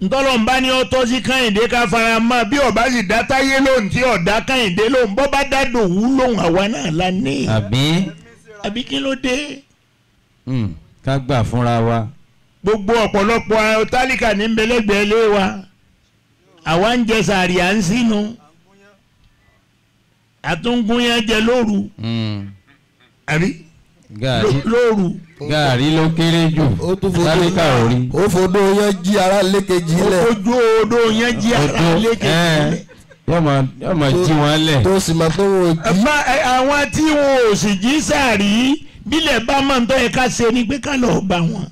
[SPEAKER 1] ntọ́lọ́run bá ní ọtọ́ sí Kẹ́hìndé ká fara mọ́. bí ọba sì dá táyé lóhùn tí ọ̀dá Kẹ́hìndé lóhùn bọ́ bá dá Dòwú lóhùn àwa náà la ní. àbí kí ló dé.
[SPEAKER 3] ká gbà fúnra wa.
[SPEAKER 1] gbogbo ọ̀pọ̀lọpọ̀ tálíkà ní mbẹ́lẹ́gbẹ̀ẹ́ lé wa àwa ń jẹ sàárì à ń sínú àtúngúnyán jẹ lóru àbí lóru.
[SPEAKER 3] gàrí ló kéré jù tálíkà ò rí.
[SPEAKER 2] ó fodó yẹn jí ara lékejì lẹ̀.
[SPEAKER 1] ojú odò yẹn jí ara lékejì lẹ̀.
[SPEAKER 3] yóò máa jí wọn lẹ̀.
[SPEAKER 2] tó sì máa tó wọn jí.
[SPEAKER 1] àwọn tí wọn ò sì jí sàárì bílẹ̀ bá máa ń tọ́ ẹ ká ṣe ni pé ká lọ́ọ́ bá wọn.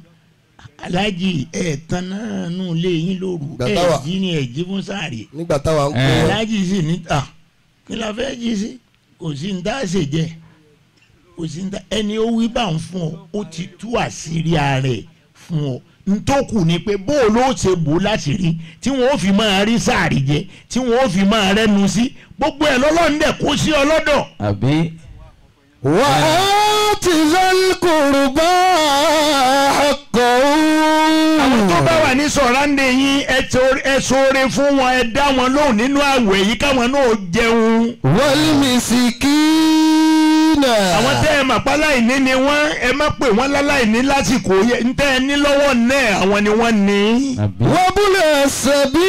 [SPEAKER 1] Aláàjì tan náà nù lé yín lóru jí ni jí fún sàárì.
[SPEAKER 2] nígbà táwa ń kó.
[SPEAKER 1] Aláàjì sì ní kí la fẹ́ jí sí kò sí ní tá a ṣe jẹ kò sí ní tá ẹni ó wí bá ń fún ọ ó ti tú àṣírí ara ẹ̀ fún ọ ntòkù ni pé bó o ló ṣe bò láti rí tí wọn ó fi máa rí sàárì jẹ tí wọn ó fi máa rẹnu sí gbogbo ẹ lọ́lọ́run dẹ̀ kó sí ọ lọ́dọ̀.
[SPEAKER 3] àbí.
[SPEAKER 2] wà á ti zal qurba haqqahu.
[SPEAKER 1] àwọn tó bá wà wà ní sọ̀ráǹdè yín ẹ ṣoore fún wọn ẹ dá wọn lóhùn nínú àwẹ̀ yìí káwọn náà jẹun.
[SPEAKER 2] wal misikina.
[SPEAKER 1] àwọn tẹ́ ẹ mà pa láìní ni wọ́n ẹ má pè wọ́n láláìní lásìkò yẹ ntẹ́ ẹ ní lọ́wọ́ náà àwọn ni wọ́n ní.
[SPEAKER 2] wabula sabil.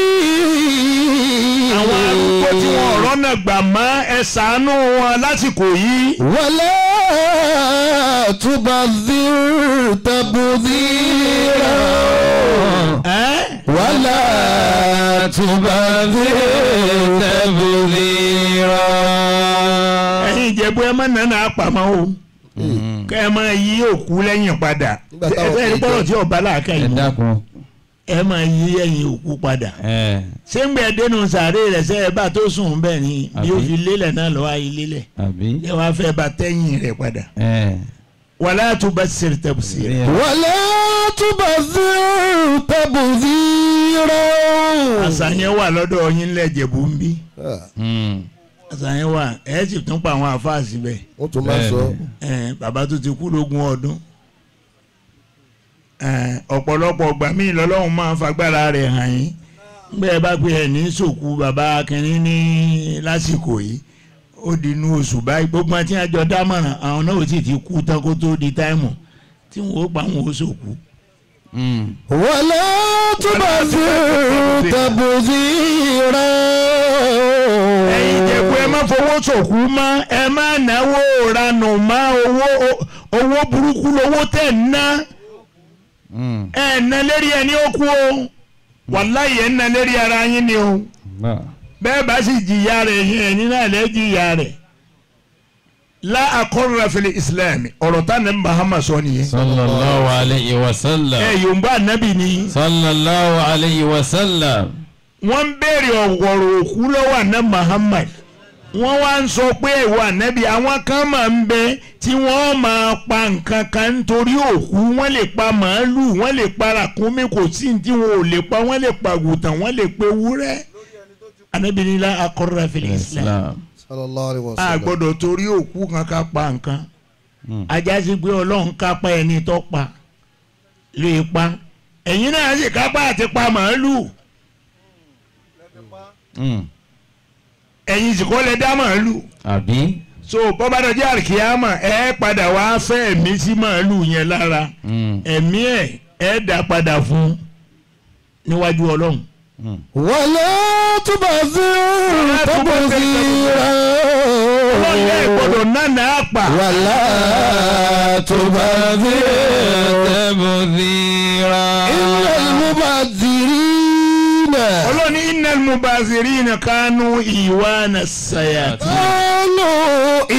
[SPEAKER 1] àwọn arúgbó tí wọn ọ̀rọ̀ náà gbà mọ́ ẹ ṣàánú wọn lásìkò yìí.
[SPEAKER 2] wala tubadhir tabdhira. wala tubadhir tabdhira.
[SPEAKER 1] ẹ̀yin Ìjẹ̀bú ẹ má nánà àpamọ́ o kẹ́ ẹ máa yí òkú lẹ́yìn padà ẹ fẹ́ gbọ́dọ̀ tí ọba làákà yìí mọ́ ẹ máa yí ẹ̀yìn òkú padà ṣé ń gbẹ dénú sàárè rẹ̀ ṣe ẹ bá tó sùn bẹ́ẹ̀ ni bí ó fi lélẹ̀ náà lọ́wọ́ ayé lélẹ̀ ẹ wá fẹ́ bá tẹ́yìn rẹ̀ padà. wala tubassir tabsira.
[SPEAKER 2] wala tubassir tabsira.
[SPEAKER 1] àṣà yẹn wà lọ́dọ̀ yín lẹ́jẹ̀bú ń bí àṣàyàn wà ẹ sì tún pa àwọn àfáà síbẹ̀.
[SPEAKER 2] wọ́n tún máa sọ.
[SPEAKER 1] bàbá tó ti kú lógún ọdún ọ̀pọ̀lọpọ̀ ọgbà míì lọ́lọ́run máa ń fagbára rẹ̀ hàn yín gbé ẹ bá pé ẹ ní sòkú bàbá kínní ní lásìkò yìí ó di inú oṣù báyìí gbogbo àti àjọ dámọ̀ràn àwọn náà ò sì ti kú tán kó tó di táìmù tí wọn ó pa wọn ó sòkú.
[SPEAKER 2] wala tubassir tabsira.
[SPEAKER 1] ẹ̀yin Ìjẹ̀bú ẹ má fowó sòkú mọ́ ẹ má náwó ranù mọ́ owó burúkú lówó tẹ̀ ń ná ẹ̀ ná lérí ẹni ó kú o wàláyé ẹ̀ ná lérí ara yín ni o bẹ́ẹ̀ bá sì jìyà rẹ̀ yín ẹ̀yin náà lẹ́ jìyà rẹ̀ la akọrọ fili islam ọ̀rọ̀ tá ní Muhammad sọ nìyẹn.
[SPEAKER 3] sallallahu alayhi wa sallam.
[SPEAKER 1] yorùbá nabi ni.
[SPEAKER 3] sallallahu alayhi wa sallam.
[SPEAKER 1] wọ́n ń béèrè ọ̀rọ̀ òkú lọ́wọ́ àná Muhammad wọ́n wá ń sọ pé ìwọ ànábì àwọn kan máa ń bẹ tí wọ́n máa pa nǹkan kan nítorí òkú wọ́n lè pa màálù wọ́n lè pa ràkúnmí kò sí ní tí wọn ò lè pa wọ́n lè pa àgùntàn wọ́n lè pe wúrẹ́ ànábì ní la akọrọ fili islam. a gbọ́dọ̀ torí òkú kan ká pa nǹkan ajásí pé Ọlọ́run kápá ẹni tó pa lè pa ẹ̀yin náà sì kápá àti pa màálù ẹ̀yin sì kọ́ lẹ dá màálù so bọ́bádọ́jà àríkíámà ẹ padà wá fẹ́ ẹ̀mí sí màálù yẹn lára ẹ̀mí ẹ̀ dá padà fún níwájú Ọlọ́run.
[SPEAKER 2] wala tubassir tabsira.
[SPEAKER 1] Ọlọ́run yẹ gbọ́dọ̀ nánà àpà.
[SPEAKER 2] wala tubassir tabsira. innal mubazzirina.
[SPEAKER 1] Ọlọ́run innal mubazzirina kanu iwana sayatin.
[SPEAKER 2] kanu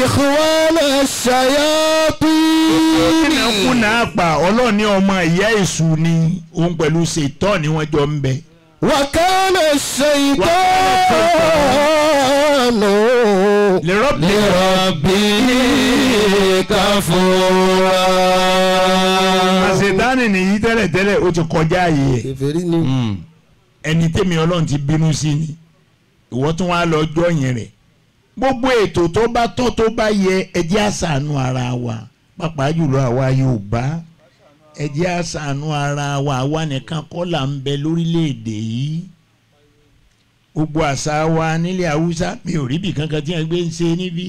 [SPEAKER 2] ikhwana shayatin.
[SPEAKER 1] kúnà àpà Ọlọ́run ní ọmọ ìyá èṣù ni òun pẹ̀lú ṣètọ́ ni wọ́n jọ ń bẹ.
[SPEAKER 2] وكان الشيطان لربه كفورا.
[SPEAKER 1] àṣetánì nìyí tẹ́lẹ̀tẹ́lẹ̀ ó ti kọjá ààyè ẹ̀ ẹni tẹ́mi Ọlọ́run ti bínú sí ni ìwọ tún wá lọ jọ yẹn rẹ̀ gbogbo ètò tó bá tọ́ tó bá yẹ ẹ jẹ́ àṣàánú ara wa pàápàá jùlọ àwa Yorùbá ẹ jẹ́ àṣàánú ara wa àwa nìkan kọ́ là ń bẹ lórílẹ̀‐èdè yìí gbogbo àṣà wa nílẹ̀ Haúsá mi ò rí bì kankan tí wọ́n gbé ń ṣe níbí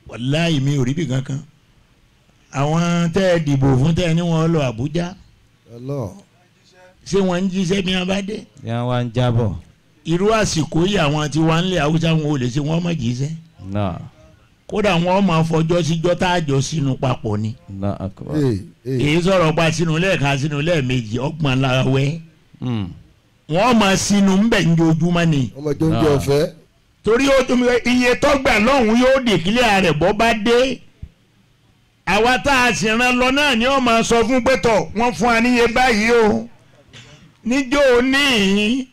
[SPEAKER 1] wàláhì mi ò rí bì kankan àwọn tẹ́ ẹ dìbò fún tẹ́ ẹ ní wọ́n lọ Àbújá ṣé wọ́n ń jíṣẹ́ bí wọ́n bá dé.
[SPEAKER 3] yà wá ń jábọ̀.
[SPEAKER 1] irú àsìkò yìí àwọn tí wọ́n ń lé Haúsá wọn ò lè ṣe wọ́n mọ̀ jíṣẹ́. kódà wọn máa fọjọ́ síjọ́ tá a jọ sínú papọ̀ ni. èyí sọ̀rọ̀ pa sínú lẹ́ẹ̀kan sínú lẹ́ẹ̀mejì ọgbọ̀n lára wẹ́. wọ́n máa sínú ńbẹ̀ ní ojúmọ́ ni.
[SPEAKER 2] ọmọ tó ń jẹ ọ̀fẹ́.
[SPEAKER 1] torí iye tọ́gbà lọ́hùn yóò dèkílẹ̀ rẹ̀ bọ́ bá dé. àwa tá a sì rán lọ náà ni wọ́n máa sọ fún pẹ́tọ̀ wọ́n fún wa níye báyìí o. níjó ní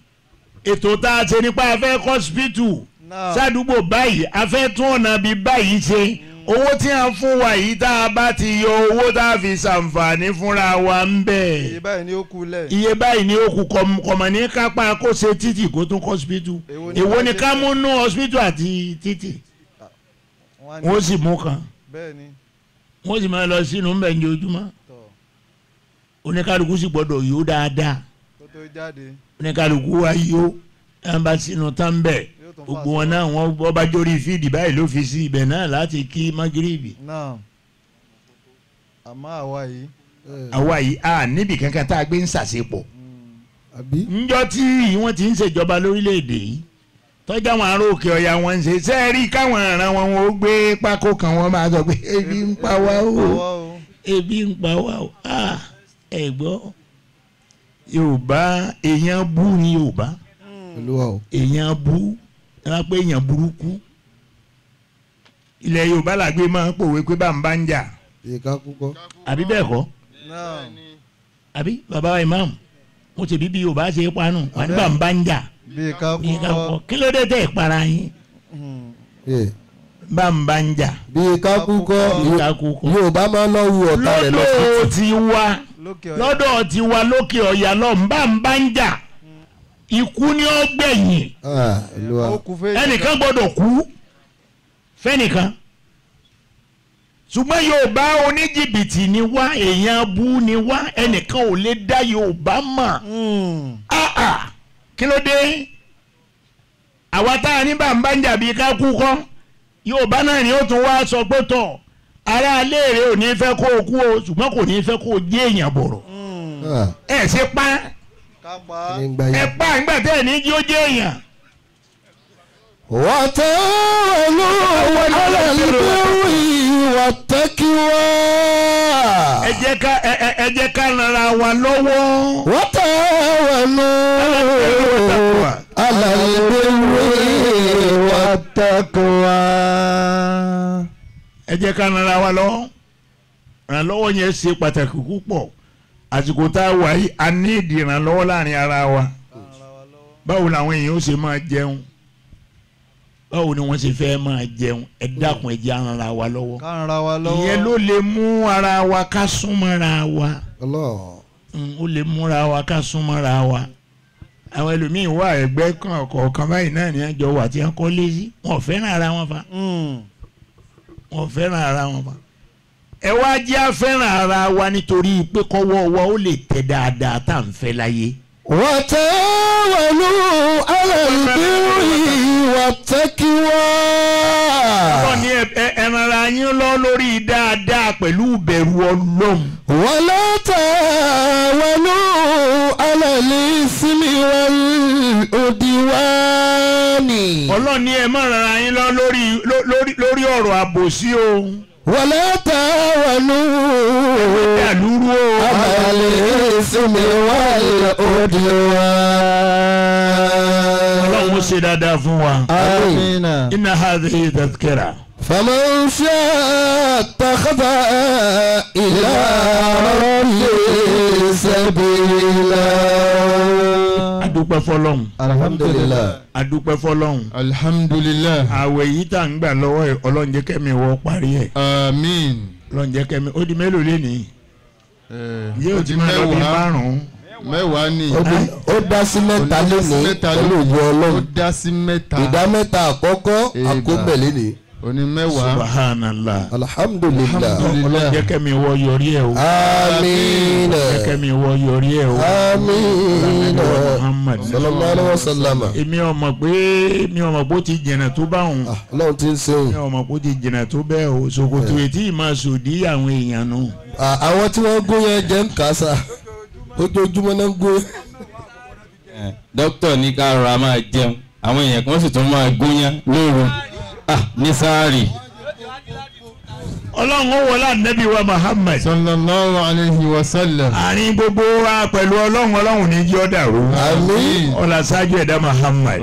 [SPEAKER 1] ètò tá a ṣe nípa afẹ́ hospital sádùúgbò báyìí afẹ́ tún ọ̀nà bíi báyìí ṣe owó tí a fún wa yìí tá a bá ti yọ owó tá a fi ṣàǹfààní fúnra wa ń bẹ̀.
[SPEAKER 4] iye báyìí ni ó kù lẹ̀.
[SPEAKER 1] iye báyìí ni ó kù kọ̀mọ̀ ní kápá kó ṣe títì kó tún hospital èwo ni ká mú nú hospital àti títì wọ́n sì mú kan wọ́n sì máa lọ sínú ń bẹ̀ ní ojúmọ́ oníkálukú sì gbọ́dọ̀ yó dáadáa
[SPEAKER 4] kó tó jáde.
[SPEAKER 1] oníkálukú wa yó ẹ̀ ń bá sínú tán bẹ́ẹ̀ gbogbo wọn náà wọ́n bá jórí fídì báyìí ló fi sí ibẹ̀ náà láti kí magiribi.
[SPEAKER 4] náà àmọ́ àwa yìí.
[SPEAKER 1] àwa yìí a níbi kankan tá a gbé ń ṣàṣepọ̀.
[SPEAKER 2] àbí.
[SPEAKER 1] ńjọ́ tí wọ́n ti ń ṣèjọba lórílẹ̀‐èdè yìí tọ́jà wọn ará òkè ọ̀yà wọn ń ṣe sẹ́ẹ̀rí káwọn ará wọn ó gbé pákó kan wọ́n máa sọ pé ebi ń pa wá o ebi ń pa wá o ẹ gbọ́ Yorùbá èèyàn bú ni Yorùbá èèyàn bú ẹ máa pé èèyàn burúkú ilẹ̀ Yorùbá làgbé máa ń pòwe pé bá ń bá ń jà àbí bẹ́ẹ̀ kọ́ àbí bàbá imam mo ti bí bí Yorùbá ṣe panu wà ní bá ń bá ń jà bí ká kọ́ kí ló dé tẹ̀ para yín bá ń bá ń jà
[SPEAKER 2] bí ká kúkọ́ Yorùbá máa ń lọ wú ọ̀tá rẹ̀
[SPEAKER 1] lọ́dọ̀ ti wá lókè ọ̀yà lọ ń bá ń jà ikú ni ó gbẹ̀yìn ẹnìkan gbọ́dọ̀ kú fẹ́nìkan ṣùgbọ́n Yorùbá oníjìbìtì ni wá èèyàn bú ni wá ẹnìkan ò lè dá Yorùbá mọ̀ kí ló dé àwa tá a ní bàbá ń jàbí ká kú kọ́ Yorùbá náà ni ó tún wá sọ pé tọ̀ ará aléèrè ò ní fẹ́ kó o kú o ṣùgbọ́n kò ní fẹ́ kó o jẹ́ èèyàn bọ̀rọ̀ ẹ ṣe pa ẹ pa nígbà tẹ́ ẹ̀ ní jí ó jẹ́ èèyàn.
[SPEAKER 2] وتعاونوا على البر والتقوى.
[SPEAKER 1] ẹ jẹ́ ká rara wa lọ́wọ́.
[SPEAKER 2] وتعاونوا على البر والتقوى.
[SPEAKER 1] ẹ jẹ́ ká rara wa lọ́wọ́. ìrànlọ́wọ́ yẹn ṣe pàtàkì púpọ̀ àsìkò tá a wà yìí a ní ìdí ìrànlọ́wọ́ láàrin ara wa. báwo làwọn èèyàn ó ṣe máa jẹun báwo ni wọ́n ṣe fẹ́ máa jẹun ẹ dákun ẹ jẹ́ ara wa lọ́wọ́ ìyẹn ló lè mú ara wa ká súnmọ́ra wa ó lè múra wa ká súnmọ́ra wa àwọn ẹlòmíín wà ẹgbẹ́ kọ̀ọ̀kan báyìí náà ní àjọ wà tí wọ́n kọ́ lé sí wọn ò fẹ́ràn ara wọn fa wọn ò fẹ́ràn ara wọn fa ẹ wá jẹ́ àfẹ́ràn ara wa nítorí pé kọ́wọ́ wa ó lè tẹ̀ dáadáa tá à ń fẹ́ láyé.
[SPEAKER 2] وتعاونوا على البر والتقوى.
[SPEAKER 1] Ọlọ́run ní ẹ̀rànra yín lọ lórí dáadáa pẹ̀lú ìbẹ̀rù Ọlọ́run.
[SPEAKER 2] ولا تعاونوا على الإثم والعدوان.
[SPEAKER 1] Ọlọ́run ní ẹ má rànra yín lọ lórí ọ̀rọ̀ àbòsí o.
[SPEAKER 2] ولا تعاونوا على الإثم والعدوان.
[SPEAKER 1] Ọlọ́run ṣe dáadáa fún wa.
[SPEAKER 2] آمين.
[SPEAKER 1] Inna hadhihi tadhkira.
[SPEAKER 2] فمن شاء اتخذ إلى ربه سبيلا.
[SPEAKER 1] Adúpẹ́ fọ́lọ́run.
[SPEAKER 2] Alhamdulillah.
[SPEAKER 1] Adúpẹ́ fọ́lọ́run.
[SPEAKER 3] Alhamdulillah.
[SPEAKER 1] Àwẹ̀ yìí tá à ń gbà lọ́wọ́ ẹ̀ Ọlọ́run jẹ́ kẹ́mi wọ́ parí ẹ̀.
[SPEAKER 3] Àmín.
[SPEAKER 1] Ọlọ́run jẹ́ kẹ́mi ó di mélòó lé ní. Yóò ti máa lọ bí márùn-ún.
[SPEAKER 3] Mẹ́wàá ni.
[SPEAKER 2] Ó dá sí mẹ́ta lónìí pẹ̀lú ògo Ọlọ́run.
[SPEAKER 3] Ó dá sí mẹ́ta.
[SPEAKER 2] Ìdá mẹ́ta àkọ́kọ́ àkóbẹ̀ lénìí.
[SPEAKER 3] Oní mẹ́wàá.
[SPEAKER 1] Subhanallah.
[SPEAKER 2] Alhamdulillah.
[SPEAKER 1] Ọlọ́run jẹ́ kẹ́mi wọ́ yọrí ẹ̀ o.
[SPEAKER 2] Àmín.
[SPEAKER 1] Jẹ́ kẹ́mi wọ́ yọrí ẹ̀ o.
[SPEAKER 2] Àmín.
[SPEAKER 1] Muhammad.
[SPEAKER 2] Sallallahu alaihi wasallam.
[SPEAKER 1] Èmi ò mọ̀ pé ó ti jìnnà tó bá òun.
[SPEAKER 2] Ọlọ́run ti ń sẹ́wọ̀n.
[SPEAKER 1] Mi ò mọ̀ pé ó ti jìnnà tó bẹ́ẹ̀ o. Ṣòkòtò ètí ìmọ̀ sòdí àwọn èèyàn nù.
[SPEAKER 2] Àwọn tí wọ́n gún yẹn jẹ́ ń kà á sà. Ojoojúmọ́ náà ń gún.
[SPEAKER 3] Dókítà ní ká rọra máa jẹun àwọn èèyàn kan sì tún máa gúnyán lóru ní sáárì.
[SPEAKER 1] Ọlọ́run ó wọlé ànábì wa Muhammad.
[SPEAKER 3] Sallallahu alayhi wa sallam.
[SPEAKER 1] Àárín gbogbo wa pẹ̀lú Ọlọ́run ní jí ọ́ dàrú.
[SPEAKER 2] Àmín.
[SPEAKER 1] Ọlá ṣáájú ẹ̀dá Muhammad.